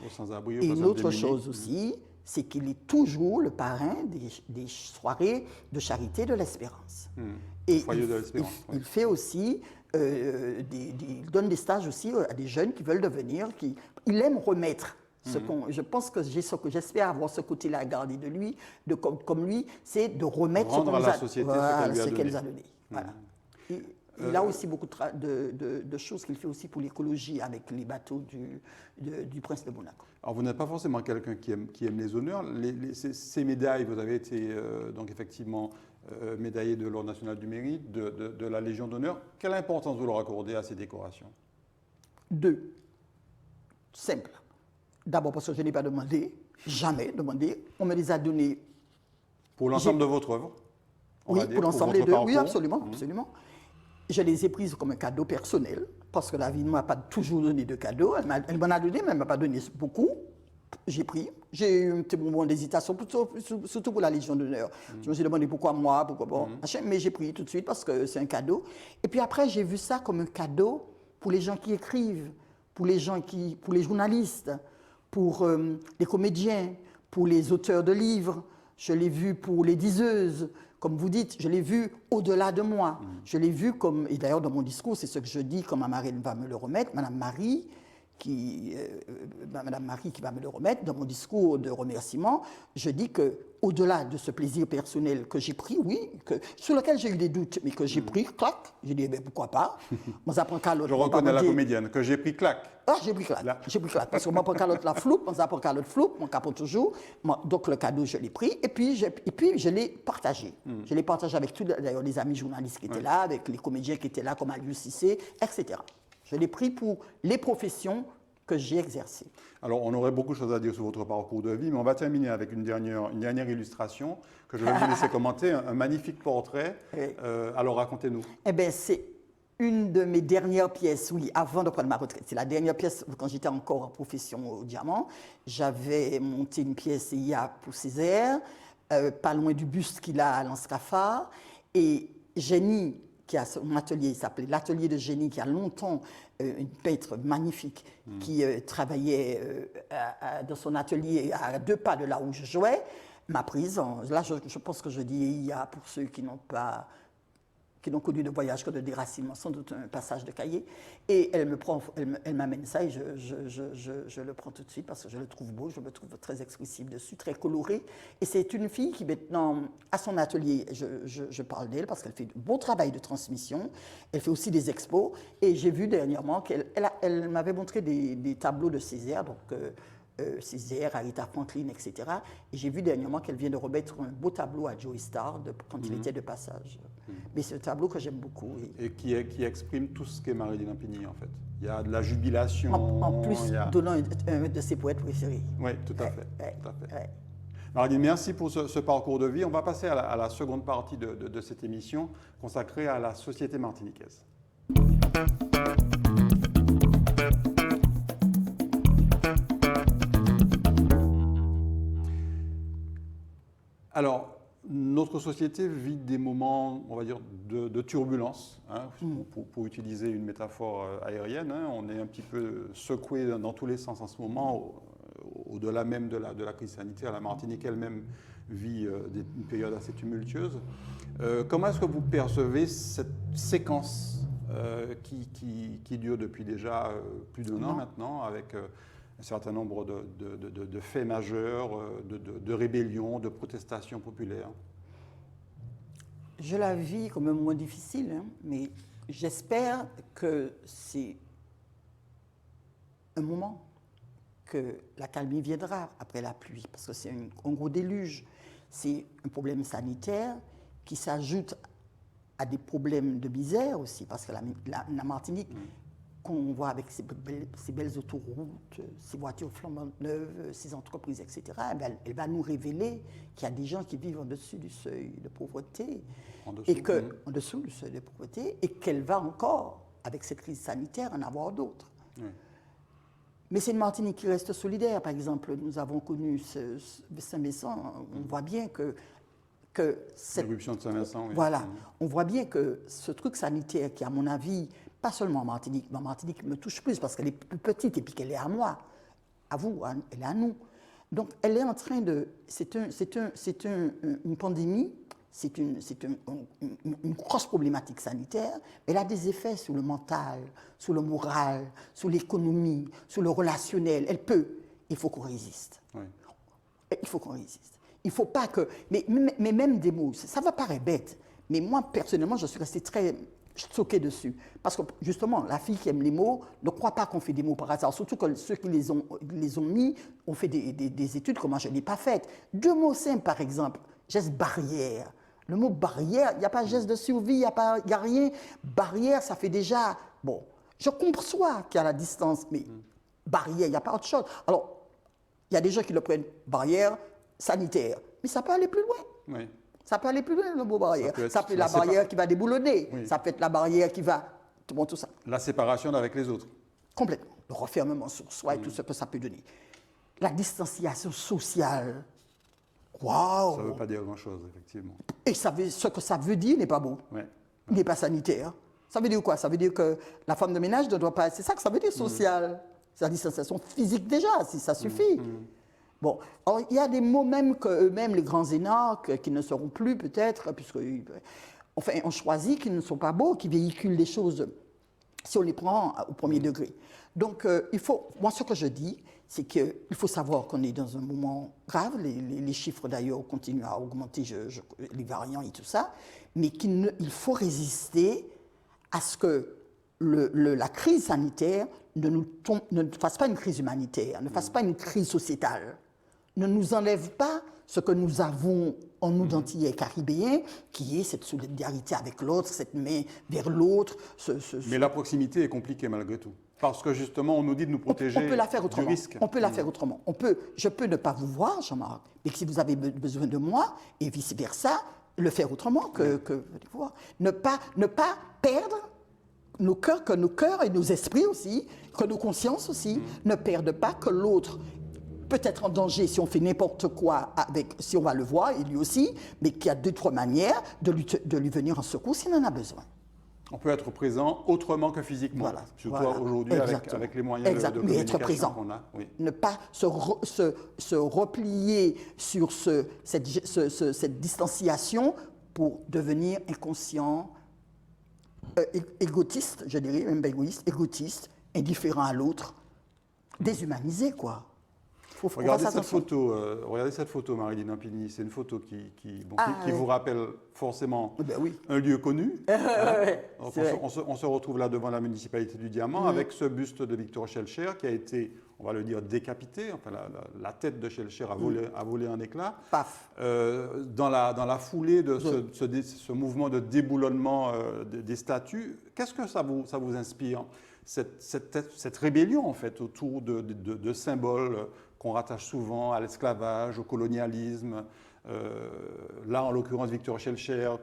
Et une autre chose aussi, c'est qu'il est toujours le parrain des soirées de charité de l'Espérance. Et il fait aussi, il donne des stages aussi à des jeunes qui veulent devenir, il aime remettre. Je pense que j'espère avoir ce côté-là à garder de lui, comme lui, c'est de remettre rendre à la société ce qu'elle nous a donné. Voilà. Il a aussi beaucoup de choses qu'il fait aussi pour l'écologie avec les bateaux du Prince de Monaco. Alors vous n'êtes pas forcément quelqu'un qui aime les honneurs. Ces médailles, vous avez été donc effectivement médaillé de l'Ordre national du mérite, de la Légion d'honneur. Quelle importance vous leur accordez à ces décorations? 2. Simple. D'abord parce que je n'ai pas demandé, jamais demandé. On me les a donnés. Pour l'ensemble de votre œuvre? Oui, pour l'ensemble des deux. Oui, absolument, absolument. Je les ai prises comme un cadeau personnel, parce que la vie ne m'a pas toujours donné de cadeaux. Elle m'en a donné, mais elle ne m'a pas donné beaucoup. J'ai pris. J'ai eu un petit moment d'hésitation, surtout pour la Légion d'honneur. Je me suis demandé pourquoi moi, mais j'ai pris tout de suite parce que c'est un cadeau. Et puis après, j'ai vu ça comme un cadeau pour les gens qui écrivent, pour les journalistes, pour les comédiens, pour les auteurs de livres. Je l'ai vu pour les diseuses, comme vous dites, je l'ai vu au-delà de moi. Je l'ai vu comme, et d'ailleurs dans mon discours, c'est ce que je dis quand ma marraine va me le remettre, Madame Marie qui va me le remettre, dans mon discours de remerciement, je dis qu'au-delà de ce plaisir personnel que j'ai pris, sur lequel j'ai eu des doutes, mais que j'ai pris, clac, j'ai dit, pourquoi pas. Moi, ça prend qu'à l'autre. Je reconnais la comédienne, que j'ai pris clac. Ah, j'ai pris clac. J'ai pris clac. Parce que moi, quand l'autre la floupe, moi, ça prend qu'à l'autre floupe, mon capot toujours. Donc, le cadeau, je l'ai pris, et puis je l'ai partagé. Je l'ai partagé avec tous, d'ailleurs, les amis journalistes qui étaient là, avec les comédiens qui étaient là, comme Aliou Cissé, etc. Je l'ai pris pour les professions que j'ai exercées. Alors, on aurait beaucoup de choses à dire sur votre parcours de vie, mais on va terminer avec une dernière illustration que je vais vous laisser commenter, un magnifique portrait. Alors, racontez-nous. Eh bien, c'est une de mes dernières pièces, oui, avant de prendre ma retraite. C'est la dernière pièce quand j'étais encore en profession au diamant. J'avais monté une pièce IA pour Césaire, pas loin du buste qu'il a à l'Anscafar. Et Génie, qui a son atelier, il s'appelait l'atelier de Génie, qui a longtemps, une peintre magnifique, qui travaillait dans son atelier à 2 pas de là où je jouais, m'a prise. Là, je pense que je dis IA pour ceux qui n'ont connu de voyage que de déracinement, sans doute un passage de cahier. Et elle m'amène ça et je le prends tout de suite parce que je le trouve beau, je me trouve très expressif dessus, très coloré. Et c'est une fille qui maintenant, à son atelier, je parle d'elle parce qu'elle fait de beau travail de transmission, elle fait aussi des expos. Et j'ai vu dernièrement qu'elle m'avait montré des tableaux de Césaire, donc Césaire, Aretha Franklin, etc. Et j'ai vu dernièrement qu'elle vient de remettre un beau tableau à Joey Starr quand il était de passage. Mais c'est un tableau que j'aime beaucoup. Et qui exprime tout ce qu'est Marilyn Ampigny, en fait. Il y a de la jubilation. En plus, donnant un de ses poètes préférés. Oui, tout à fait. Tout à fait. Ouais. Marilyn, merci pour ce parcours de vie. On va passer à la seconde partie de cette émission consacrée à la société martiniquaise. Alors, notre société vit des moments, on va dire, de turbulence, hein, pour utiliser une métaphore aérienne. Hein, on est un petit peu secoué dans tous les sens en ce moment, au-delà même de la crise sanitaire. La Martinique elle-même vit une période assez tumultueuse. Comment est-ce que vous percevez cette séquence qui dure depuis déjà plus d'1 an maintenant, avec un certain nombre de faits majeurs, de rébellions, de protestations populaires? Je la vis comme un moment difficile, hein, mais j'espère que c'est un moment que la calmie viendra après la pluie, parce que c'est un gros déluge. C'est un problème sanitaire qui s'ajoute à des problèmes de misère aussi, parce que la Martinique, qu'on voit avec ces belles autoroutes, ces voitures flambantes neuves, ces entreprises, etc., elle va nous révéler qu'il y a des gens qui vivent en dessous du seuil de pauvreté, en dessous du seuil de pauvreté, et qu'elle va encore, avec cette crise sanitaire, en avoir d'autres. Oui. Mais c'est une Martinique qui reste solidaire. Par exemple, nous avons connu Saint-Vincent, on voit bien que l'éruption de Saint-Vincent, oui. Voilà, on voit bien que ce truc sanitaire qui, à mon avis, pas seulement en Martinique, mais en Martinique me touche plus parce qu'elle est plus petite et puis qu'elle est à moi, à vous, elle est à nous. Donc, elle est en train de... C'est une pandémie, c'est une grosse problématique sanitaire, mais elle a des effets sur le mental, sur le moral, sur l'économie, sur le relationnel. Elle peut. Il faut qu'on résiste. Oui. Il faut qu'on résiste. Il ne faut pas que... Mais même des mots, ça va paraître bête, mais moi, personnellement, je suis restée très choquée dessus. Parce que, justement, la fille qui aime les mots ne croit pas qu'on fait des mots par hasard. Surtout que ceux qui les ont mis ont fait des études que moi, je n'ai pas faites. 2 mots simples, par exemple. Geste barrière. Le mot barrière, il n'y a pas geste de survie, il n'y a rien. Barrière, ça fait déjà... Bon, je conçois qu'il y a la distance, mais barrière, il n'y a pas autre chose. Alors, il y a des gens qui le prennent barrière sanitaire. Mais ça peut aller plus loin. Oui. Ça peut aller plus loin, le mot barrière. Ça peut être la barrière qui va déboulonner. Oui. Ça peut être la barrière qui va... Tout ça. La séparation avec les autres. Complètement. Le refermement sur soi et tout ce que ça peut donner. La distanciation sociale. Waouh! Ça ne veut pas dire grand-chose, effectivement. Et ce que ça veut dire n'est pas beau. Oui. Il n'est pas sanitaire. Ça veut dire quoi? Ça veut dire que la femme de ménage ne doit pas... C'est ça que ça veut dire, social. C'est la distanciation physique déjà, si ça suffit. Bon, alors, il y a des mots même qu'eux-mêmes, les grands énarques, qui ne seront plus peut-être, puisque, enfin, on choisit qui ne sont pas beaux, qui véhiculent les choses, si on les prend au premier degré. Donc, moi, ce que je dis, c'est qu'il faut savoir qu'on est dans un moment grave, les chiffres d'ailleurs continuent à augmenter, les variants et tout ça, mais qu'il faut résister à ce que la crise sanitaire ne fasse pas une crise humanitaire, ne fasse pas une crise sociétale. Ne nous enlève pas ce que nous avons en nous d'Antillais caribéens, qui est cette solidarité avec l'autre, cette main vers l'autre. Mais la proximité est compliquée malgré tout. Parce que justement, on nous dit de nous protéger du risque. On peut la faire autrement. Je peux ne pas vous voir, Jean-Marc, mais si vous avez besoin de moi, et vice-versa, le faire autrement que vous voir. Ne pas perdre que nos cœurs et nos esprits aussi, que nos consciences aussi, ne perdent pas que l'autre peut être en danger si on fait n'importe quoi si on va le voir, et lui aussi, mais qu'il y a d'autres manières de lui venir en secours s'il en a besoin. On peut être présent autrement que physiquement, Voilà, surtout voilà. aujourd'hui avec les moyens de Mais être communication présent. qu'on a. Oui. Ne pas se replier sur cette distanciation pour devenir inconscient, égotiste, je dirais, même pas égoïste, égotiste, indifférent à l'autre, déshumanisé, quoi. Regardez cette photo, Marilyn Ampigny. C'est une photo qui vous rappelle forcément un lieu connu. On se retrouve là devant la municipalité du Diamant avec ce buste de Victor Schellcher qui a été, on va le dire, décapité. Enfin, la tête de Schellcher a volé en éclats. Paf. Dans la foulée de ce mouvement de déboulonnement des statues, qu'est-ce que ça vous inspire, cette rébellion en fait autour de symboles qu'on rattache souvent à l'esclavage, au colonialisme. Là, en l'occurrence, Victor Schellcher,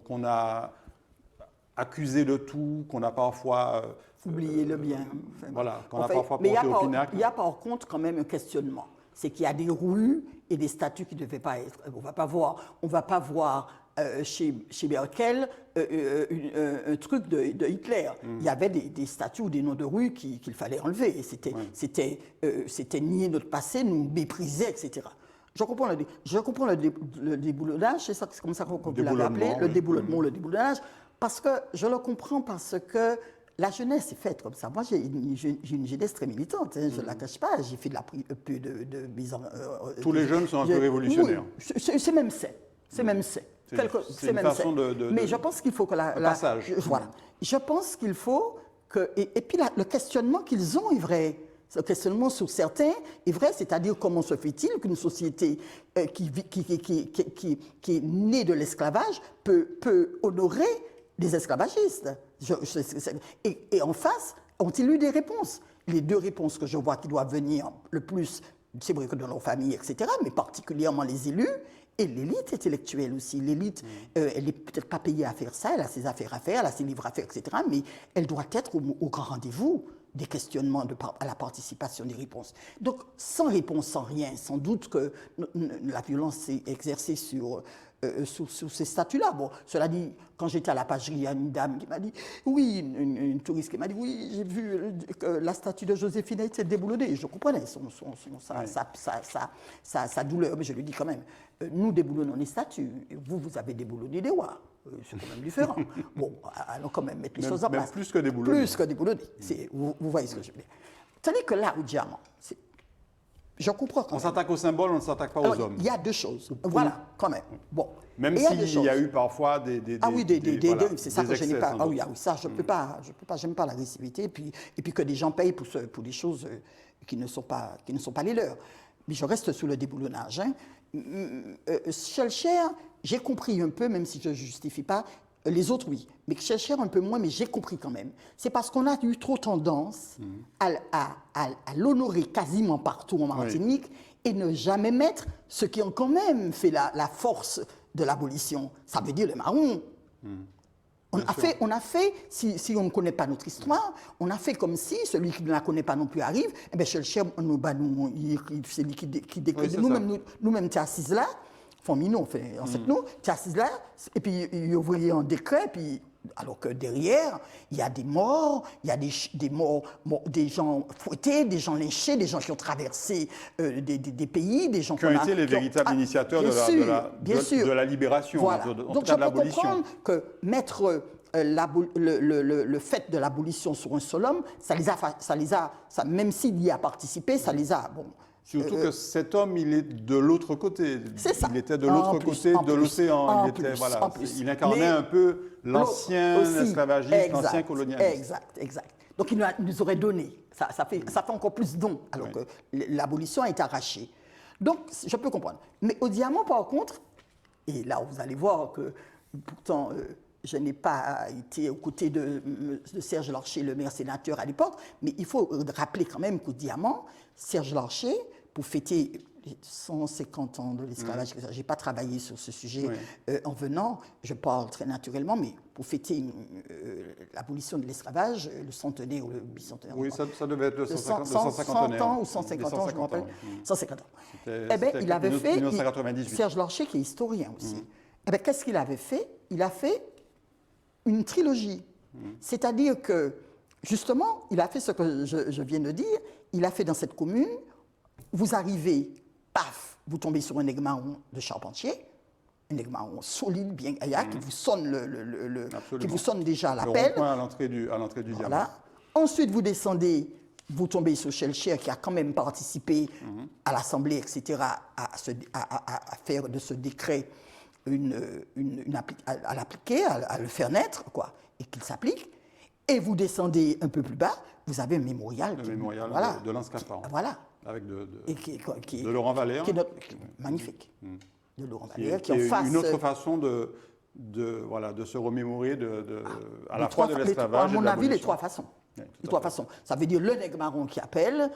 qu'on a accusé de tout, qu'on a parfois... oublié le bien. Voilà, qu'on a parfois porté au pinacle. Il y a par contre quand même un questionnement. C'est qu'il y a des rues et des statues qui ne devaient pas être... On ne va pas voir chez Merkel un truc de Hitler. Il y avait des statues ou des noms de rues qu'il fallait enlever. C'était nier notre passé, nous mépriser, etc. Je comprends le déboulonnage, c'est comme ça qu'on peut l'appeler, le déboulonnage, parce que je le comprends parce que la jeunesse est faite comme ça. Moi, j'ai une jeunesse très militante, je ne la cache pas. J'ai fait un peu de mise en... Tous les jeunes sont un peu révolutionnaires. Oui, c'est même c'est. C'est même c'est. C'est une façon de... Mais je pense qu'il faut que passage. Voilà. Je pense qu'il faut que... Et puis le questionnement qu'ils ont est vrai. Le questionnement sur certains est vrai, c'est-à-dire comment se fait-il qu'une société qui est née de l'esclavage peut honorer des esclavagistes. Et en face, ont-ils eu des réponses? Les deux réponses que je vois qui doivent venir le plus, c'est vrai que dans nos familles, etc., mais particulièrement les élus et l'élite intellectuelle aussi. L'élite, elle n'est peut-être pas payée à faire ça, elle a ses affaires à faire, elle a ses livres à faire, etc., mais elle doit être au grand rendez-vous des questionnements à la participation des réponses. Donc, sans réponse, sans rien, sans doute que la violence s'est exercée sur ces statuts-là. Bon, cela dit, quand j'étais à la pagerie, il y a une dame qui m'a dit, oui, une touriste qui m'a dit, oui, j'ai vu que la statue de Joséphine a été déboulonnée. Je comprenais sa douleur, mais je lui dis quand même, nous déboulonnons les statues, et vous avez déboulonné des rois. C'est quand même différent. Bon, allons quand même mettre les choses en place. Plus que déboulonner. Plus que déboulonner. Vous voyez ce que je veux dire. Tandis que là, au Diamant, je comprends quand même. On s'attaque aux symboles, on ne s'attaque pas aux hommes. Il y a deux choses. Voilà, quand même. Bon. Même s'il y a eu parfois des dérives, c'est ça que je n'ai pas. Ah oui, ça, je ne peux pas, j'aime pas l'agressivité, et puis que des gens payent pour des choses qui ne sont pas les leurs. Mais je reste sous le déboulonnage. Schellcher, j'ai compris un peu, même si je ne justifie pas. Les autres, oui. Mais Schellcher, un peu moins, mais j'ai compris quand même. C'est parce qu'on a eu trop tendance à l'honorer quasiment partout en Martinique et ne jamais mettre ce qui a quand même fait la force de l'abolition. Ça veut dire le marron. On a fait, si on ne connaît pas notre histoire, on a fait comme si celui qui ne la connaît pas non plus arrive, eh bien, Schellcher, c'est lui qui décrit. Nous-mêmes, tu es assise là, nous, on fait nous, tu es assise là, et puis il ouvrirait un décret, puis, alors que derrière, il y a des morts, il y a des morts, des gens fouettés, des gens lynchés, des gens qui ont traversé des pays, des gens qui ont été les véritables initiateurs de la libération, voilà. en Donc tout cas de l'abolition. Donc je peux comprendre que mettre le fait de l'abolition sur un seul homme, même s'il y a participé, ça les a... Bon, surtout que cet homme, il est de l'autre côté. C'est ça. Il était de l'autre côté de l'océan. Il incarnait un peu l'ancien esclavagiste, l'ancien colonialiste. Exact. Donc il nous aurait donné. Ça fait encore plus don, alors que l'abolition a été arrachée. Donc je peux comprendre. Mais au Diamant, par contre, et là vous allez voir que pourtant... je n'ai pas été aux côtés de Serge Larcher, le maire sénateur à l'époque, mais il faut rappeler quand même qu'au Diamant, Serge Larcher, pour fêter 150 ans de l'esclavage. Je n'ai pas travaillé sur ce sujet Oui. en venant. Je parle très naturellement, mais pour fêter l'abolition de l'esclavage, le centenaire ou le bicentenaire. Oui, ça devait être le 150 100 ans ou 150 ans, je me rappelle. 150 ans. Eh bien, il avait fait, 1998. Serge Larcher, qui est historien aussi, eh bien, qu'est-ce qu'il avait fait? Il a fait une trilogie. C'est-à-dire que, justement, il a fait ce que je viens de dire, il a fait dans cette commune, vous arrivez, paf, vous tombez sur un aigre-marron de Charpentier, un aigre-marron solide, bien gaillard, qui vous sonne qui vous sonne déjà l'appel. Le rond-point à l'entrée du diamant. Voilà. Ensuite, vous descendez, vous tombez sur Shelcher, qui a quand même participé à l'Assemblée, etc., à faire de ce décret à l'appliquer, à le faire naître, quoi, et qu'il s'applique. Et vous descendez un peu plus bas, vous avez un mémorial. Le mémorial de l'Anscapin. Voilà. Avec de Laurent Valère. Magnifique. De Laurent Qui Valère, est une autre façon de se remémorer à la fois de l'esclavage. À mon avis, les trois façons. Oui, les trois façons. Ça veut dire le nègre-marron qui appelle,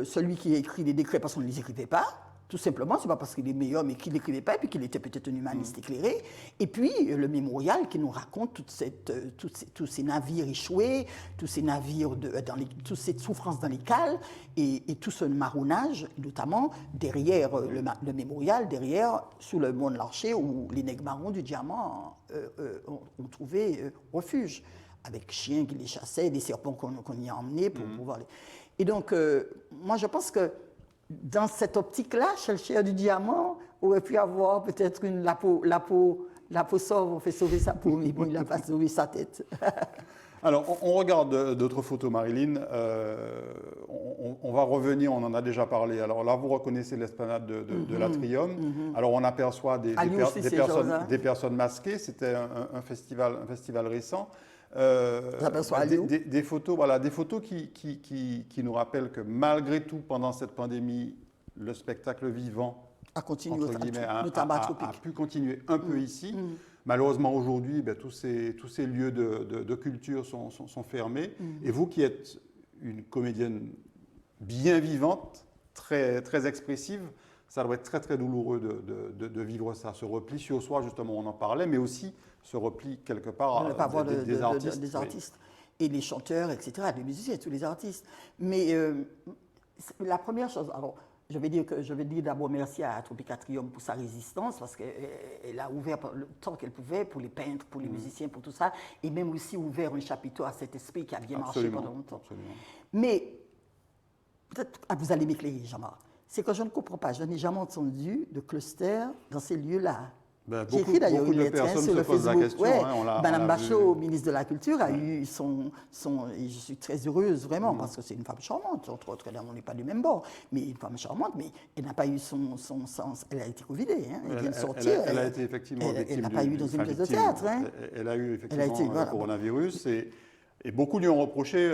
celui qui écrit les décrets parce qu'on ne les écrivait pas. Tout simplement, c'est pas parce qu'il est meilleur, mais qu'il n'écrivait pas, et puis qu'il était peut-être un humaniste éclairé. Et puis, le mémorial qui nous raconte tous ces navires échoués, tous ces navires, toute cette souffrance dans les cales, et tout ce marronnage, notamment derrière le mémorial, derrière, sous le mont de l'Archer, où les nègres marrons du diamant ont trouvé refuge, avec chiens qui les chassaient, des serpents qu'on y a emmenés pour pouvoir les... Et donc, moi, je pense que dans cette optique-là, Shelcher du diamant aurait pu avoir peut-être la peau sauve, on fait sauver sa peau, mais bon, il n'a pas sauvé sa tête. Alors, on regarde d'autres photos, Marilyn. On va revenir, on en a déjà parlé. Alors là, vous reconnaissez l'esplanade de l'Atrium. Alors, on aperçoit des personnes masquées. C'était un festival récent. Des photos qui nous rappellent que malgré tout, pendant cette pandémie, le spectacle vivant a continué, a pu continuer un peu ici. Malheureusement, aujourd'hui, tous ces lieux de culture sont fermés. Et vous qui êtes une comédienne bien vivante, très, très expressive, ça doit être très, très douloureux de vivre ça, ce repli sur soi, justement, on en parlait, mais aussi ce repli quelque part des artistes. Des artistes. Oui. Et les chanteurs, etc., les musiciens, tous les artistes. Mais la première chose, alors, je vais dire d'abord merci à Tropicatrium pour sa résistance, parce qu'elle a ouvert le temps qu'elle pouvait pour les peintres, pour les musiciens, pour tout ça, et même aussi ouvert un chapiteau à cet esprit qui a bien marché pendant longtemps. Absolument. Mais, peut-être, vous allez m'éclairer, Jean-Marc, c'est que je ne comprends pas, je n'ai jamais entendu de cluster dans ces lieux-là. J'ai écrit d'ailleurs une lettre sur le Facebook. Madame Bachelot, ministre de la Culture, a eu et je suis très heureuse vraiment parce que c'est une femme charmante. Entre autres, on n'est pas du même bord, mais une femme charmante, mais elle n'a pas eu son sens. Elle a été covidée, elle vient de sortir. Elle a été effectivement victime. Elle n'a pas eu dans une pièce de théâtre. Elle a eu effectivement le coronavirus et beaucoup lui ont reproché,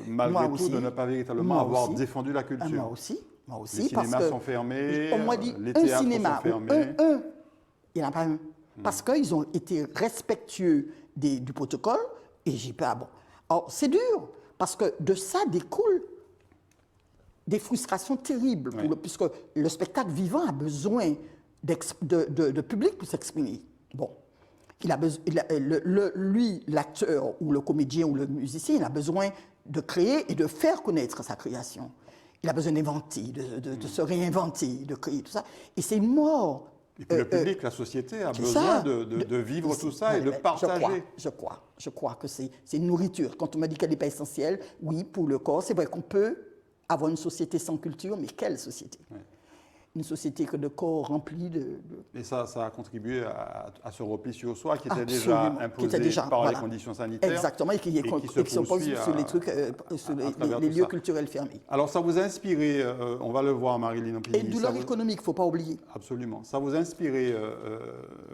malgré tout, de ne pas véritablement avoir défendu la culture. Moi aussi. Les cinémas sont fermés, on m'a dit les théâtres sont fermés. Il n'y en a pas un. Parce qu'ils ont été respectueux du protocole et j'ai pas. Bon. Alors, c'est dur, parce que de ça découlent des frustrations terribles, puisque le spectacle vivant a besoin de public pour s'exprimer. Bon. Lui, l'acteur ou le comédien ou le musicien, il a besoin de créer et de faire connaître sa création. Il a besoin d'inventer, de se réinventer, de créer tout ça. Et c'est mort. Et puis le public, la société a besoin de vivre tout ça et de partager. Je crois que c'est une nourriture. Quand on m'a dit qu'elle n'est pas essentielle, oui, pour le corps, c'est vrai qu'on peut avoir une société sans culture, mais quelle société ? Une société que de corps remplis de... Et ça a contribué à ce repli sur soi qui était déjà imposé par les conditions sanitaires. Exactement, et qui se pose sur les trucs, sur les lieux culturels fermés. Alors ça vous a inspiré, on va le voir, Marilyn Ampigny. Et douleur économique, il ne faut pas oublier. Absolument. Ça vous a inspiré,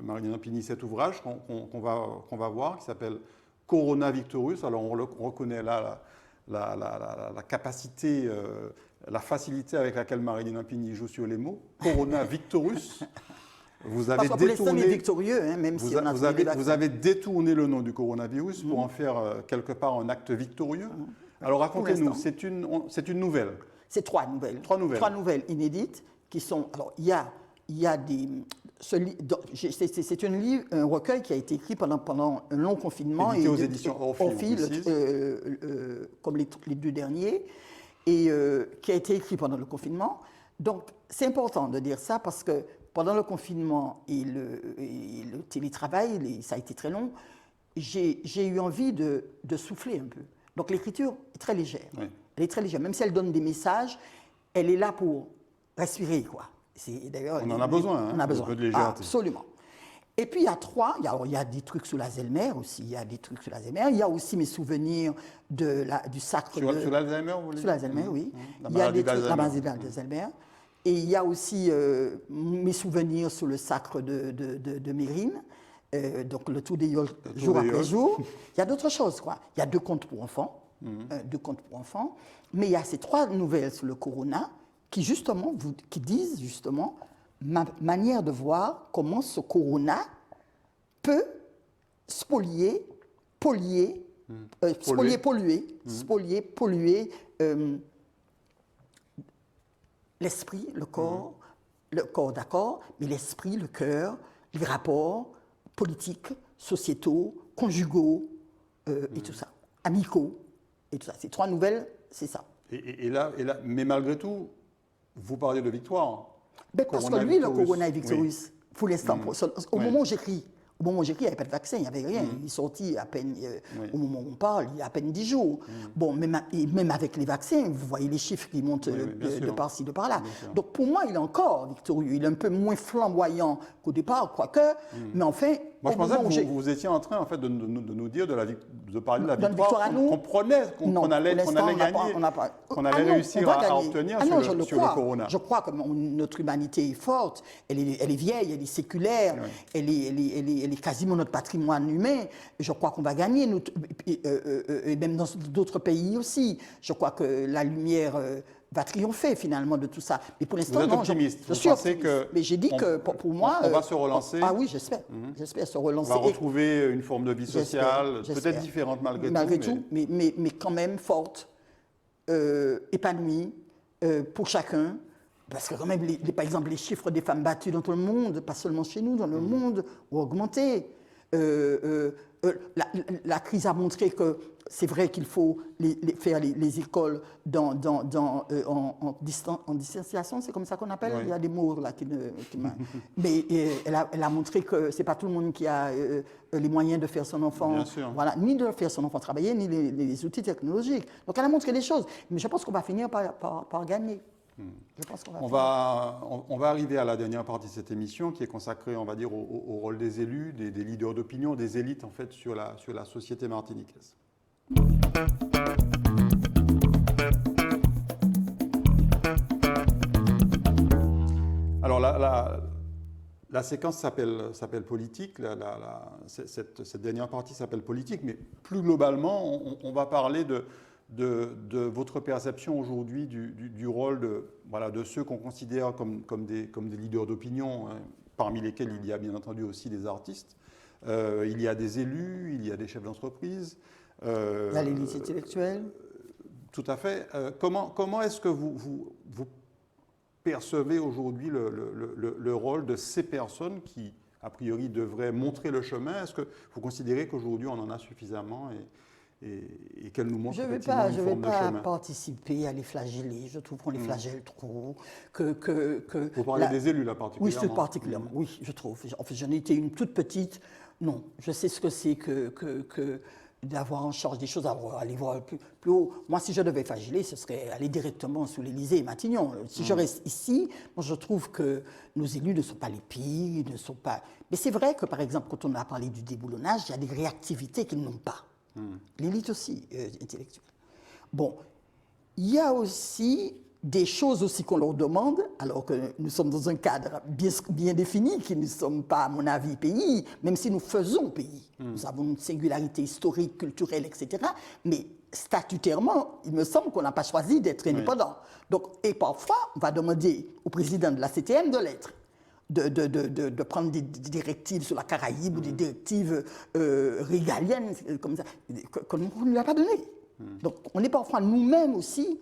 Marilyn Ampigny, cet ouvrage qu'on va voir, qui s'appelle Corona Victorus. Alors on reconnaît là la capacité... la facilité avec laquelle Marilyn Ampigny joue sur les mots, Corona Victorus, vous avez détourné, victorieux, hein, même si vous avez détourné le nom du coronavirus pour en faire quelque part un acte victorieux. Alors racontez-nous, c'est une nouvelle. C'est 3 nouvelles. 3 nouvelles. 3 nouvelles inédites qui sont... Alors, il y a des... C'est un recueil qui a été écrit pendant un long confinement. Édité aux éditions Orphie, comme les 2 derniers, et qui a été écrit pendant le confinement. Donc, c'est important de dire ça parce que pendant le confinement et le télétravail, ça a été très long, j'ai eu envie de souffler un peu. Donc, l'écriture est très légère. Oui. Elle est très légère. Même si elle donne des messages, elle est là pour respirer, quoi. On en a besoin, hein, on a besoin. Un peu de légèreté. Absolument. Et puis il y a 3, il y a des trucs sur l'Alzheimer aussi, il y a aussi mes souvenirs du sacre sur l'Alzheimer, vous voulez sur l'Alzheimer, oui. La Il y a maladie la maladie d'Alzheimer. Et il y a aussi mes souvenirs sur le sacre de Mérine, donc le tour des yoles jour après jour. Il y a d'autres choses, quoi. Il y a 2 contes pour enfants, mais il y a ces 3 nouvelles sur le corona qui disent justement ma manière de voir comment ce corona peut polluer l'esprit, le corps d'accord, mais l'esprit, le cœur, les rapports politiques, sociétaux, conjugaux et tout ça, amicaux et tout ça. Ces 3 nouvelles, c'est ça. Et là, mais malgré tout, vous parlez de victoire. Mais parce que lui, le corona est victorieux, pour l'instant. Au moment où j'écris, il n'y avait pas de vaccin, il n'y avait rien. Il est sorti à peine, au moment où on parle, il y a à peine 10 jours. Bon, même avec les vaccins, vous voyez les chiffres qui montent de par-ci, de par-là. Donc pour moi, il est encore victorieux. Il est un peu moins flamboyant qu'au départ, quoique. Mais enfin, moi, je pensais que vous étiez en train en fait, de nous dire de parler de la victoire qu'on prenait, qu'on allait gagner, qu'on allait réussir à obtenir sur le corona. Je crois que notre humanité est forte, elle est vieille, elle est séculaire, elle est quasiment notre patrimoine humain. Je crois qu'on va gagner, et même dans d'autres pays aussi. Je crois que la lumière va triompher finalement de tout ça. Mais pour l'instant, non. Vous êtes optimiste. Je suis optimiste. Mais j'ai dit que pour moi... On va se relancer. Ah oui, j'espère. J'espère se relancer. On va retrouver une forme de vie sociale, peut-être différente malgré tout. Mais quand même forte, épanouie pour chacun. Parce que quand même, par exemple, les chiffres des femmes battues dans tout le monde, pas seulement chez nous, dans le monde, ont augmenté. La crise a montré que c'est vrai qu'il faut faire les écoles en distanciation, c'est comme ça qu'on appelle. Il y a des mots là mais elle a montré que c'est pas tout le monde qui a les moyens de faire son enfant, ni de faire son enfant travailler, ni les outils technologiques. Donc elle a montré des choses. Mais je pense qu'on va finir par gagner. On va arriver à la dernière partie de cette émission qui est consacrée, on va dire, au rôle des élus, des leaders d'opinion, des élites en fait sur la société martiniquaise. Alors la séquence s'appelle politique, cette dernière partie s'appelle politique, mais plus globalement, on va parler de votre perception aujourd'hui du rôle de ceux qu'on considère comme des leaders d'opinion, hein, parmi lesquels il y a bien entendu aussi des artistes, il y a des élus, il y a des chefs d'entreprise. Il y a l'élite intellectuelle. Tout à fait. Comment est-ce que vous percevez aujourd'hui le rôle de ces personnes qui, a priori, devraient montrer le chemin? Est-ce que vous considérez qu'aujourd'hui on en a suffisamment et qu'elle nous montre effectivement une forme de chemin? Je ne vais pas participer à les flageller. Je trouve qu'on les flagelle trop. Vous parlez des élus là particulièrement. Oui, particulièrement. Oui, je trouve. En fait, j'en étais une toute petite. Non, je sais ce que c'est que d'avoir en charge des choses, aller voir plus haut. Moi, si je devais flageller, ce serait aller directement sous l'Élysée et Matignon. Si je reste ici, moi, je trouve que nos élus ne sont pas les pires, ne sont pas... Mais c'est vrai que, par exemple, quand on a parlé du déboulonnage, il y a des réactivités qu'ils n'ont pas. L'élite aussi, intellectuelle. Bon, il y a aussi des choses aussi qu'on leur demande, alors que nous sommes dans un cadre bien défini, qui ne sommes pas, à mon avis, pays, même si nous faisons pays. Nous avons une singularité historique, culturelle, etc. Mais statutairement, il me semble qu'on n'a pas choisi d'être indépendant. Donc, et parfois, on va demander au président de la CTM de l'être. De prendre des directives sur la Caraïbe ou des directives régaliennes, comme ça, qu'on ne lui a pas donné. Donc, on est parfois nous-mêmes aussi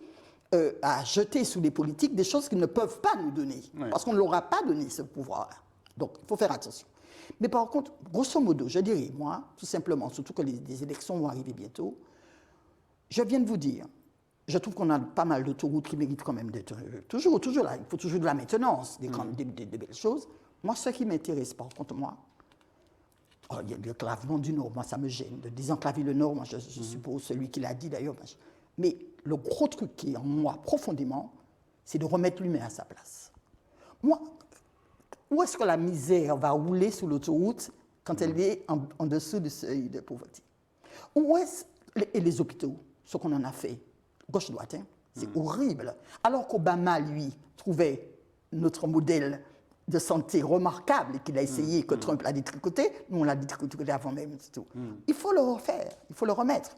à jeter sous les politiques des choses qu'ils ne peuvent pas nous donner, parce qu'on ne leur a pas donné ce pouvoir. Donc, il faut faire attention. Mais par contre, grosso modo, je dirais, moi, tout simplement, surtout que les élections vont arriver bientôt, je viens de vous dire, je trouve qu'on a pas mal d'autoroutes qui méritent quand même d'être toujours là. Il faut toujours de la maintenance, des belles choses. Moi, ce qui m'intéresse, par contre, moi, il y a l'enclavement du Nord, moi, ça me gêne. De désenclaver le Nord, moi, je suppose celui qui l'a dit d'ailleurs. Mais le gros truc qui est en moi, profondément, c'est de remettre l'humain à sa place. Moi, où est-ce que la misère va rouler sur l'autoroute quand elle est en dessous du seuil de pauvreté? Où est-ce, et les hôpitaux, ce qu'on en a fait, gauche-droite, hein, c'est horrible. Alors qu'Obama, lui, trouvait notre modèle de santé remarquable et qu'il a essayé, que Trump l'a détricoté, nous on l'a détricoté avant même, c'est tout. Il faut le refaire, il faut le remettre.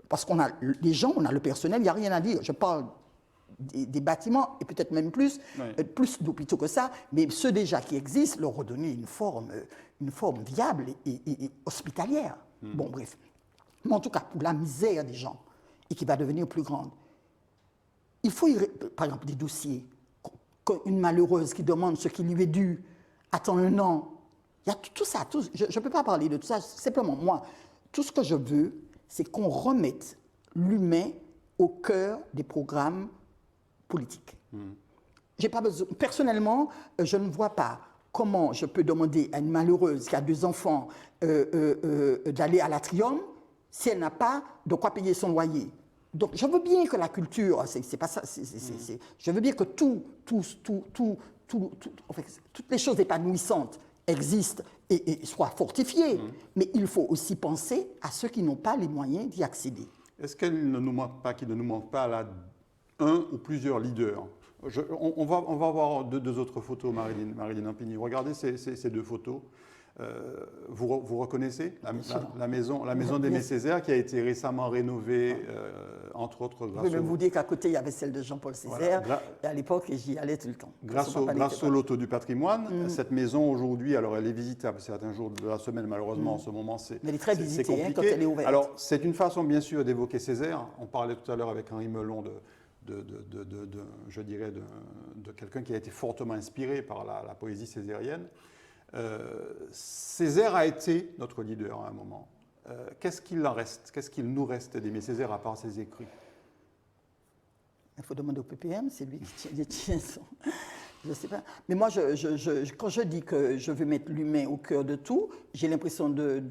Parce qu'on a les gens, on a le personnel, il n'y a rien à dire. Je parle des bâtiments et peut-être même plus d'hôpitaux que ça, mais ceux déjà qui existent, leur redonner une forme viable et hospitalière. Bon, bref. Mais en tout cas, pour la misère des gens, et qui va devenir plus grande, il faut, par exemple, des dossiers, une malheureuse qui demande ce qui lui est dû, attend 1 an. Il y a tout ça. Je ne peux pas parler de tout ça. Simplement, moi, tout ce que je veux, c'est qu'on remette l'humain au cœur des programmes politiques. J'ai pas besoin, personnellement, je ne vois pas comment je peux demander à une malheureuse qui a 2 enfants d'aller à l'Atrium si elle n'a pas de quoi payer son loyer. Donc, je veux bien que la culture, c'est pas ça, je veux bien que en fait, toutes les choses épanouissantes existent et soient fortifiées, mais il faut aussi penser à ceux qui n'ont pas les moyens d'y accéder. Est-ce qu'il ne nous manque pas là un ou plusieurs leaders? On va voir deux autres photos, Marilyn Ampigny. Regardez ces 2 photos. Vous reconnaissez la maison d'Aimé Césaire qui a été récemment rénovée, entre autres grâce Je peux même vous dire qu'à côté, il y avait celle de Jean-Paul Césaire, et à l'époque, j'y allais tout le temps. Grâce au loto du patrimoine, cette maison aujourd'hui, alors elle est visitable certains jours de la semaine, malheureusement en ce moment c'est compliqué. Elle est très visitée quand elle est ouverte. Alors c'est une façon bien sûr d'évoquer Césaire. On parlait tout à l'heure avec Henri Melon je dirais de quelqu'un qui a été fortement inspiré par la poésie césarienne. Césaire a été notre leader à un moment. Qu'est-ce qu'il en reste? Qu'est-ce qu'il nous reste d'Aimé Césaire à part ses écrits? Il faut demander au PPM, c'est lui qui tient son... Je ne sais pas. Mais moi, quand je dis que je veux mettre l'humain au cœur de tout, j'ai l'impression de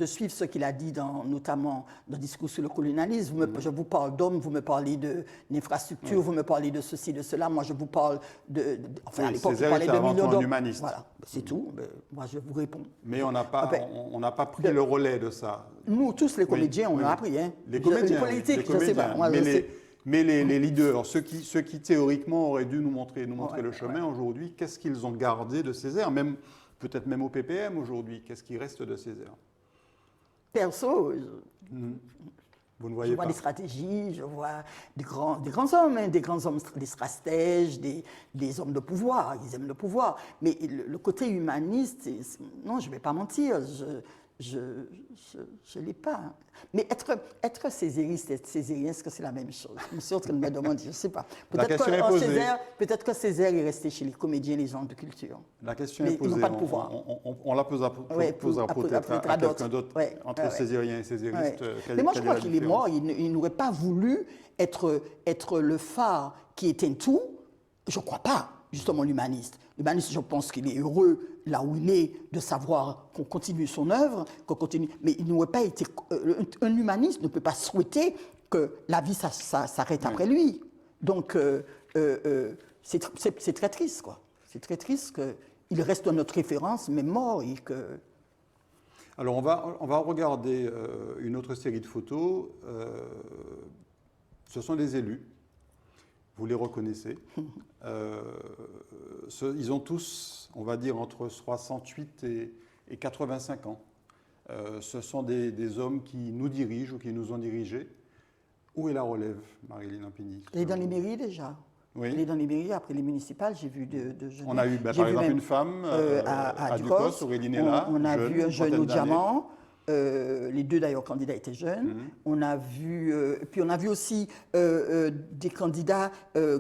suivre ce qu'il a dit, notamment dans le discours sur le colonialisme. Je vous parle d'hommes, vous me parlez d'infrastructures, vous me parlez de ceci, de cela. Moi, je vous parle à l'époque, il parlait de millions d'hommes. Humaniste. Voilà, c'est tout. Moi, je vous réponds. Mais on n'a pas pris le relais de ça. Nous, tous les comédiens, on a appris. Hein. Les comédiens, les politiques, je ne sais pas. Moi, mais les leaders, ceux qui théoriquement auraient dû nous montrer le chemin aujourd'hui, qu'est-ce qu'ils ont gardé de Césaire, peut-être même au PPM aujourd'hui, qu'est-ce qui reste de Césaire? Perso, vous ne voyez je vois pas. des stratégies, je vois des grands hommes, hein, des stratèges, des hommes de pouvoir, ils aiment le pouvoir. Mais le côté humaniste, non, je ne vais pas mentir, je ne l'ai pas. Mais être césariste et être césarien, est-ce que c'est la même chose? Je me suis en train de me demander, je ne sais pas. Peut-être que Césaire est resté chez les comédiens, les gens de culture. La question mais est posée. Ils n'ont pas de pouvoir. On la posera peut-être à quelqu'un d'autre. Entre césarien et césariste. Mais moi, je crois qu'il est mort. Il n'aurait pas voulu être le phare qui éteint tout. Je ne crois pas, justement, l'humaniste. L'humaniste, je pense qu'il est heureux là où il est de savoir qu'on continue son œuvre, qu'on continue. Mais il n'aurait pas été. Un humaniste ne peut pas souhaiter que la vie s'arrête après lui. Donc, c'est très triste, quoi. C'est très triste qu'il reste notre référence, mais mort et que. Alors, on va regarder une autre série de photos. Ce sont des élus. Vous les reconnaissez. Ils ont tous, on va dire, entre 68 et 85 ans. Ce sont des hommes qui nous dirigent ou qui nous ont dirigés. Où est la relève, Marilyn Ampigny? Elle est dans les mairies déjà. Oui. Elle est dans les mairies. Après les municipales, j'ai vu de jeunes. On a eu, par exemple, une femme à Ducos, Aurélie Nella. On a vu un jeune au diamant. les deux d'ailleurs candidats étaient jeunes. On a vu, puis on a vu aussi des candidats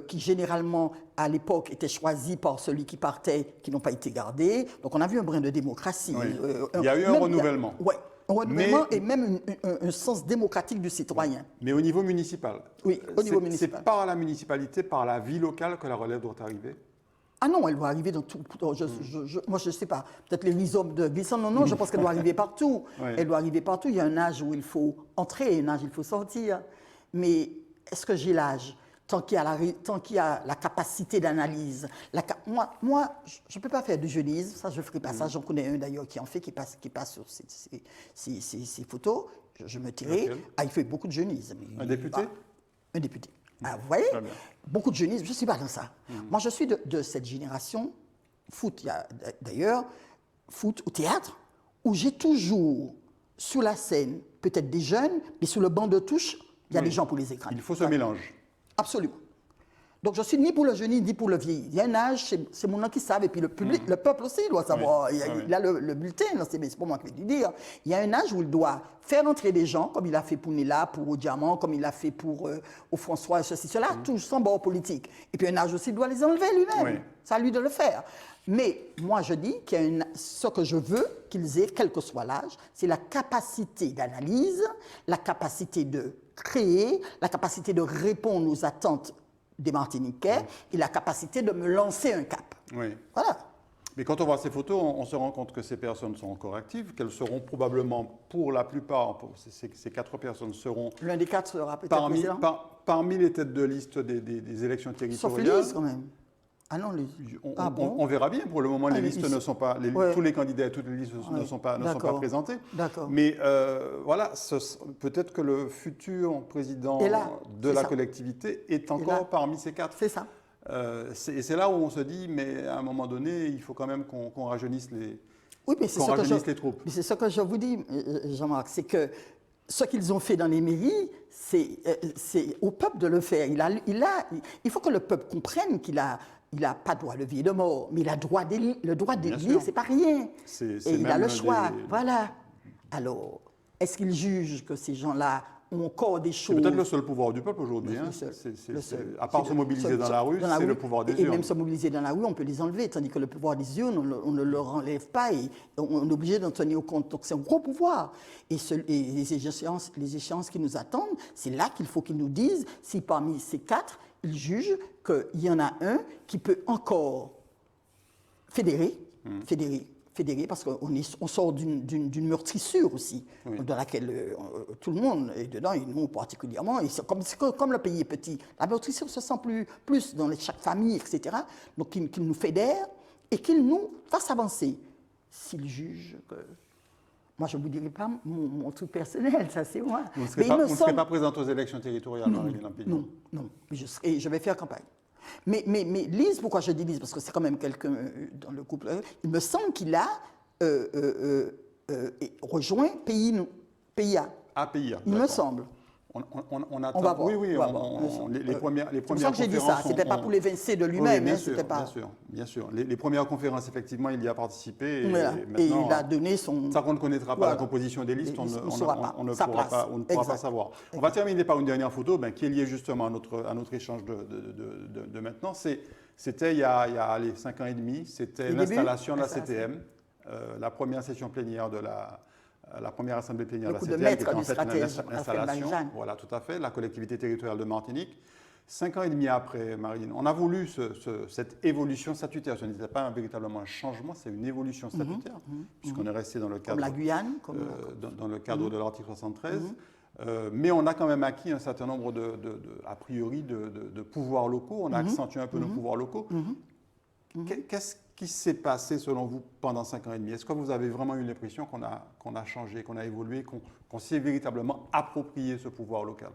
qui généralement à l'époque étaient choisis par celui qui partait, qui n'ont pas été gardés. Donc on a vu un brin de démocratie. Oui. Il y a eu un renouvellement. Oui, un renouvellement et même un sens démocratique du citoyen. Mais au niveau municipal. Oui, au niveau municipal. C'est par la municipalité, par la vie locale que la relève doit arriver. Ah non, elle doit arriver dans tout. Moi, je ne sais pas. Peut-être les rhizomes de Glissant. Non, je pense qu'elle doit arriver partout. Oui. Elle doit arriver partout. Il y a un âge où il faut entrer et un âge où il faut sortir. Mais est-ce que j'ai l'âge? Tant qu'il y a la capacité d'analyse. Moi, je ne peux pas faire du jeunisme. Ça, je ne ferai pas ça. J'en connais un d'ailleurs qui en fait, qui passe sur ces photos. Je me tirais. Ah, il fait beaucoup de jeunisme. Un député? Un député. Ah, vous voyez, beaucoup de jeunisme, je ne suis pas dans ça. Moi, je suis de cette génération foot. Il y a d'ailleurs foot au théâtre, où j'ai toujours sur la scène, peut-être des jeunes, mais sur le banc de touche, il y a des gens pour les écrans. Il faut ce mélange. Absolument. Donc, je suis ni pour le jeune, ni pour le vieil. Il y a un âge, c'est mon nom qui savent, et puis le public, le peuple aussi doit savoir. Il a le bulletin, c'est pas moi qui vais lui dire. Il y a un âge où il doit faire entrer des gens, comme il a fait pour Nila, pour Au Diamant, comme il a fait pour au François, ceci, cela, tout sans bord politique. Et puis un âge aussi, il doit les enlever lui-même. C'est à lui de le faire. Mais moi, je dis ce que je veux qu'ils aient, quel que soit l'âge, c'est la capacité d'analyse, la capacité de créer, la capacité de répondre aux attentes des Martiniquais et la capacité de me lancer un cap. Oui. Voilà. Mais quand on voit ces photos, on se rend compte que ces personnes sont encore actives, qu'elles seront probablement, pour la plupart, ces 4 personnes seront... L'un des 4 sera peut-être président. Parmi les têtes de liste des élections territoriales. Sauf Élise, quand même. Ah non, on verra bien. Pour le moment, les listes ne sont pas... Tous les candidats et toutes les listes ne sont pas présentés. D'accord. Mais voilà, peut-être que le futur président de la collectivité est encore parmi ces 4. C'est ça. Et c'est là où on se dit, mais à un moment donné, il faut quand même qu'on rajeunisse les, les troupes. Mais c'est ce que je vous dis, Jean-Marc, c'est que ce qu'ils ont fait dans les mairies, c'est au peuple de le faire. Il faut que le peuple comprenne qu'il a... Il n'a pas droit de vie et de mort, mais il a le droit d'élire, c'est pas rien. Et il a le choix. Voilà. Alors, est-ce qu'il juge que ces gens-là ont encore des choses... C'est peut-être le seul pouvoir du peuple aujourd'hui. À part se mobiliser dans la rue, c'est le pouvoir des urnes. Et même se mobiliser dans la rue, on peut les enlever, tandis que le pouvoir des urnes, on ne leur enlève pas et on est obligé d'en tenir compte. Donc c'est un gros pouvoir. Et les échéances qui nous attendent, c'est là qu'il faut qu'ils nous disent si parmi ces 4, ils jugent qu'il y en a un qui peut encore fédérer, parce qu'on sort d'une meurtrissure aussi, dans laquelle tout le monde est dedans, et nous particulièrement. Et comme le pays est petit, la meurtrissure se sent plus dans chaque famille, etc. Donc qu'il nous fédère et qu'il nous fasse avancer. S'il juge que... Moi, je ne vous dirai pas mon truc personnel, ça c'est moi. Vous ne serez pas présente aux élections territoriales, Marie-Hélène Lampignon? Non. Je vais faire campagne. Mais Lise, pourquoi je dis Lise? Parce que c'est quand même quelqu'un dans le couple. Il me semble qu'il a rejoint PIA. Ah, PIA. Il me semble. On attend. On va voir. Oui, les premières c'est pour ça que j'ai dit ça. C'était pas pour l'évincer de lui-même. Bien sûr. Les premières conférences, effectivement, il y a participé. Et il a donné son... Ça qu'on ne connaîtra pas la composition des listes, on ne pourra pas savoir. On va terminer par une dernière photo qui est liée justement à notre échange de maintenant. C'était il y a 5 ans et demi. C'était l'installation de la CTM, la première session plénière de la première assemblée plénière de la CTM, qui était en fait l'installation, voilà, tout à fait, la collectivité territoriale de Martinique. 5 ans et demi après, Marine, on a voulu cette évolution statutaire. Ce n'était pas véritablement un changement, c'est une évolution statutaire, puisqu'on est resté dans le cadre, comme la Guyane, dans le cadre de l'article 73. Mais on a quand même acquis un certain nombre a priori, de pouvoirs locaux. On a accentué un peu nos pouvoirs locaux. Qu'est-ce qui s'est passé selon vous pendant 5 ans et demi? Est-ce que vous avez vraiment eu l'impression qu'on a changé, qu'on a évolué, qu'on s'est véritablement approprié ce pouvoir local?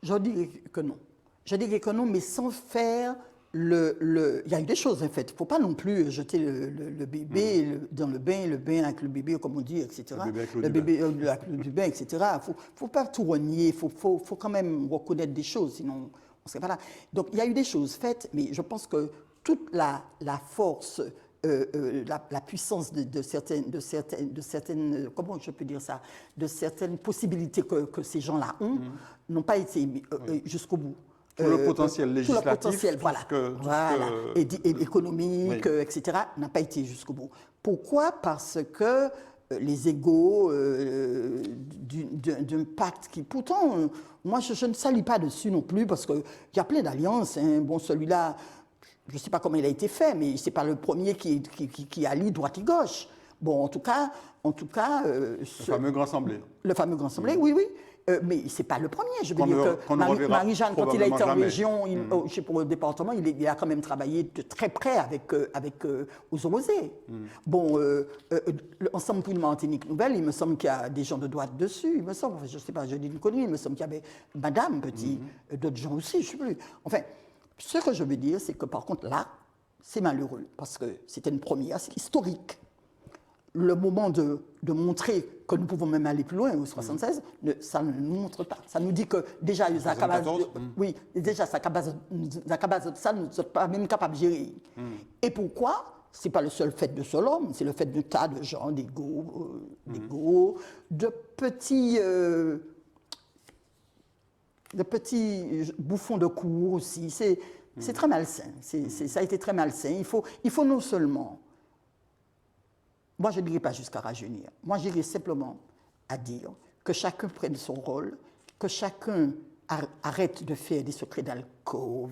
Je dirais que non. Je dirais que non, mais sans faire il y a eu des choses en fait. Il ne faut pas non plus jeter le bébé dans le bain avec le bébé, comme on dit, etc. Le bébé avec le bain, etc. Il ne faut pas tout renier. Il faut quand même reconnaître des choses, sinon on ne serait pas là. Donc il y a eu des choses faites, mais je pense que toute la force la puissance de certaines, comment je peux dire ça, de certaines possibilités que ces gens-là ont, n'ont pas été jusqu'au bout. Tout le potentiel législatif, tout le potentiel, voilà, économique, oui. etc., n'a pas été jusqu'au bout. Pourquoi? Parce que les égos d'un pacte qui, pourtant, moi je ne salue pas dessus non plus, parce qu'il y a plein d'alliances. Hein. Bon, celui-là, je ne sais pas comment il a été fait, mais ce n'est pas le premier qui allie droite et gauche. Bon, en tout cas, le fameux Grand Assemblée. Le fameux Grand Assemblée, oui, oui. Mais ce n'est pas le premier. Je veux dire que Marie-Jeanne, quand il a été en région, pour le département, il a quand même travaillé de très près avec Ozorosé. Bon, ensemble pour une Martinique nouvelle, il me semble qu'il y a des gens de droite dessus. Il me semble, je ne sais pas, je dis une connerie, il me semble qu'il y avait Madame Petit, d'autres gens aussi, je ne sais plus. Enfin, ce que je veux dire, c'est que par contre, là, c'est malheureux, parce que c'était une première, c'est historique. Le moment de montrer que nous pouvons même aller plus loin au 76, ça ne nous montre pas. Ça nous dit que déjà, ça ne sommes pas même capables de gérer. Et pourquoi? Ce n'est pas le seul fait de seul homme, c'est le fait de tas de gens, d'égos, de petits bouffons de cour aussi. C'est très malsain. Ça a été très malsain. Il faut non seulement... Moi, je ne dirais pas jusqu'à rajeunir. Moi, j'irais simplement à dire que chacun prenne son rôle, que chacun arrête de faire des secrets d'alcôve,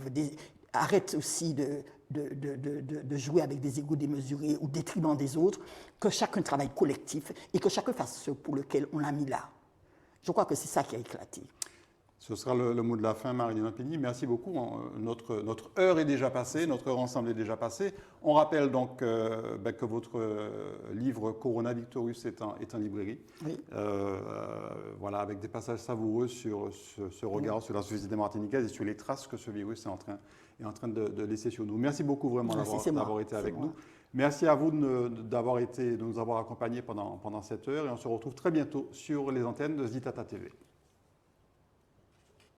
arrête aussi de jouer avec des égos démesurés au détriment des autres, que chacun travaille collectif et que chacun fasse ce pour lequel on l'a mis là. Je crois que c'est ça qui a éclaté. Ce sera le mot de la fin, Marie-Lena Penny. Merci beaucoup. Notre heure est déjà passée, notre heure ensemble est déjà passée. On rappelle donc que votre livre Corona Victorious est en librairie. Oui. Voilà, avec des passages savoureux sur ce regard sur la société martiniquaise et sur les traces que ce virus est en train de laisser sur nous. Merci beaucoup vraiment d'avoir été avec nous. Merci à vous de nous avoir accompagnés pendant cette heure et on se retrouve très bientôt sur les antennes de Zitata TV.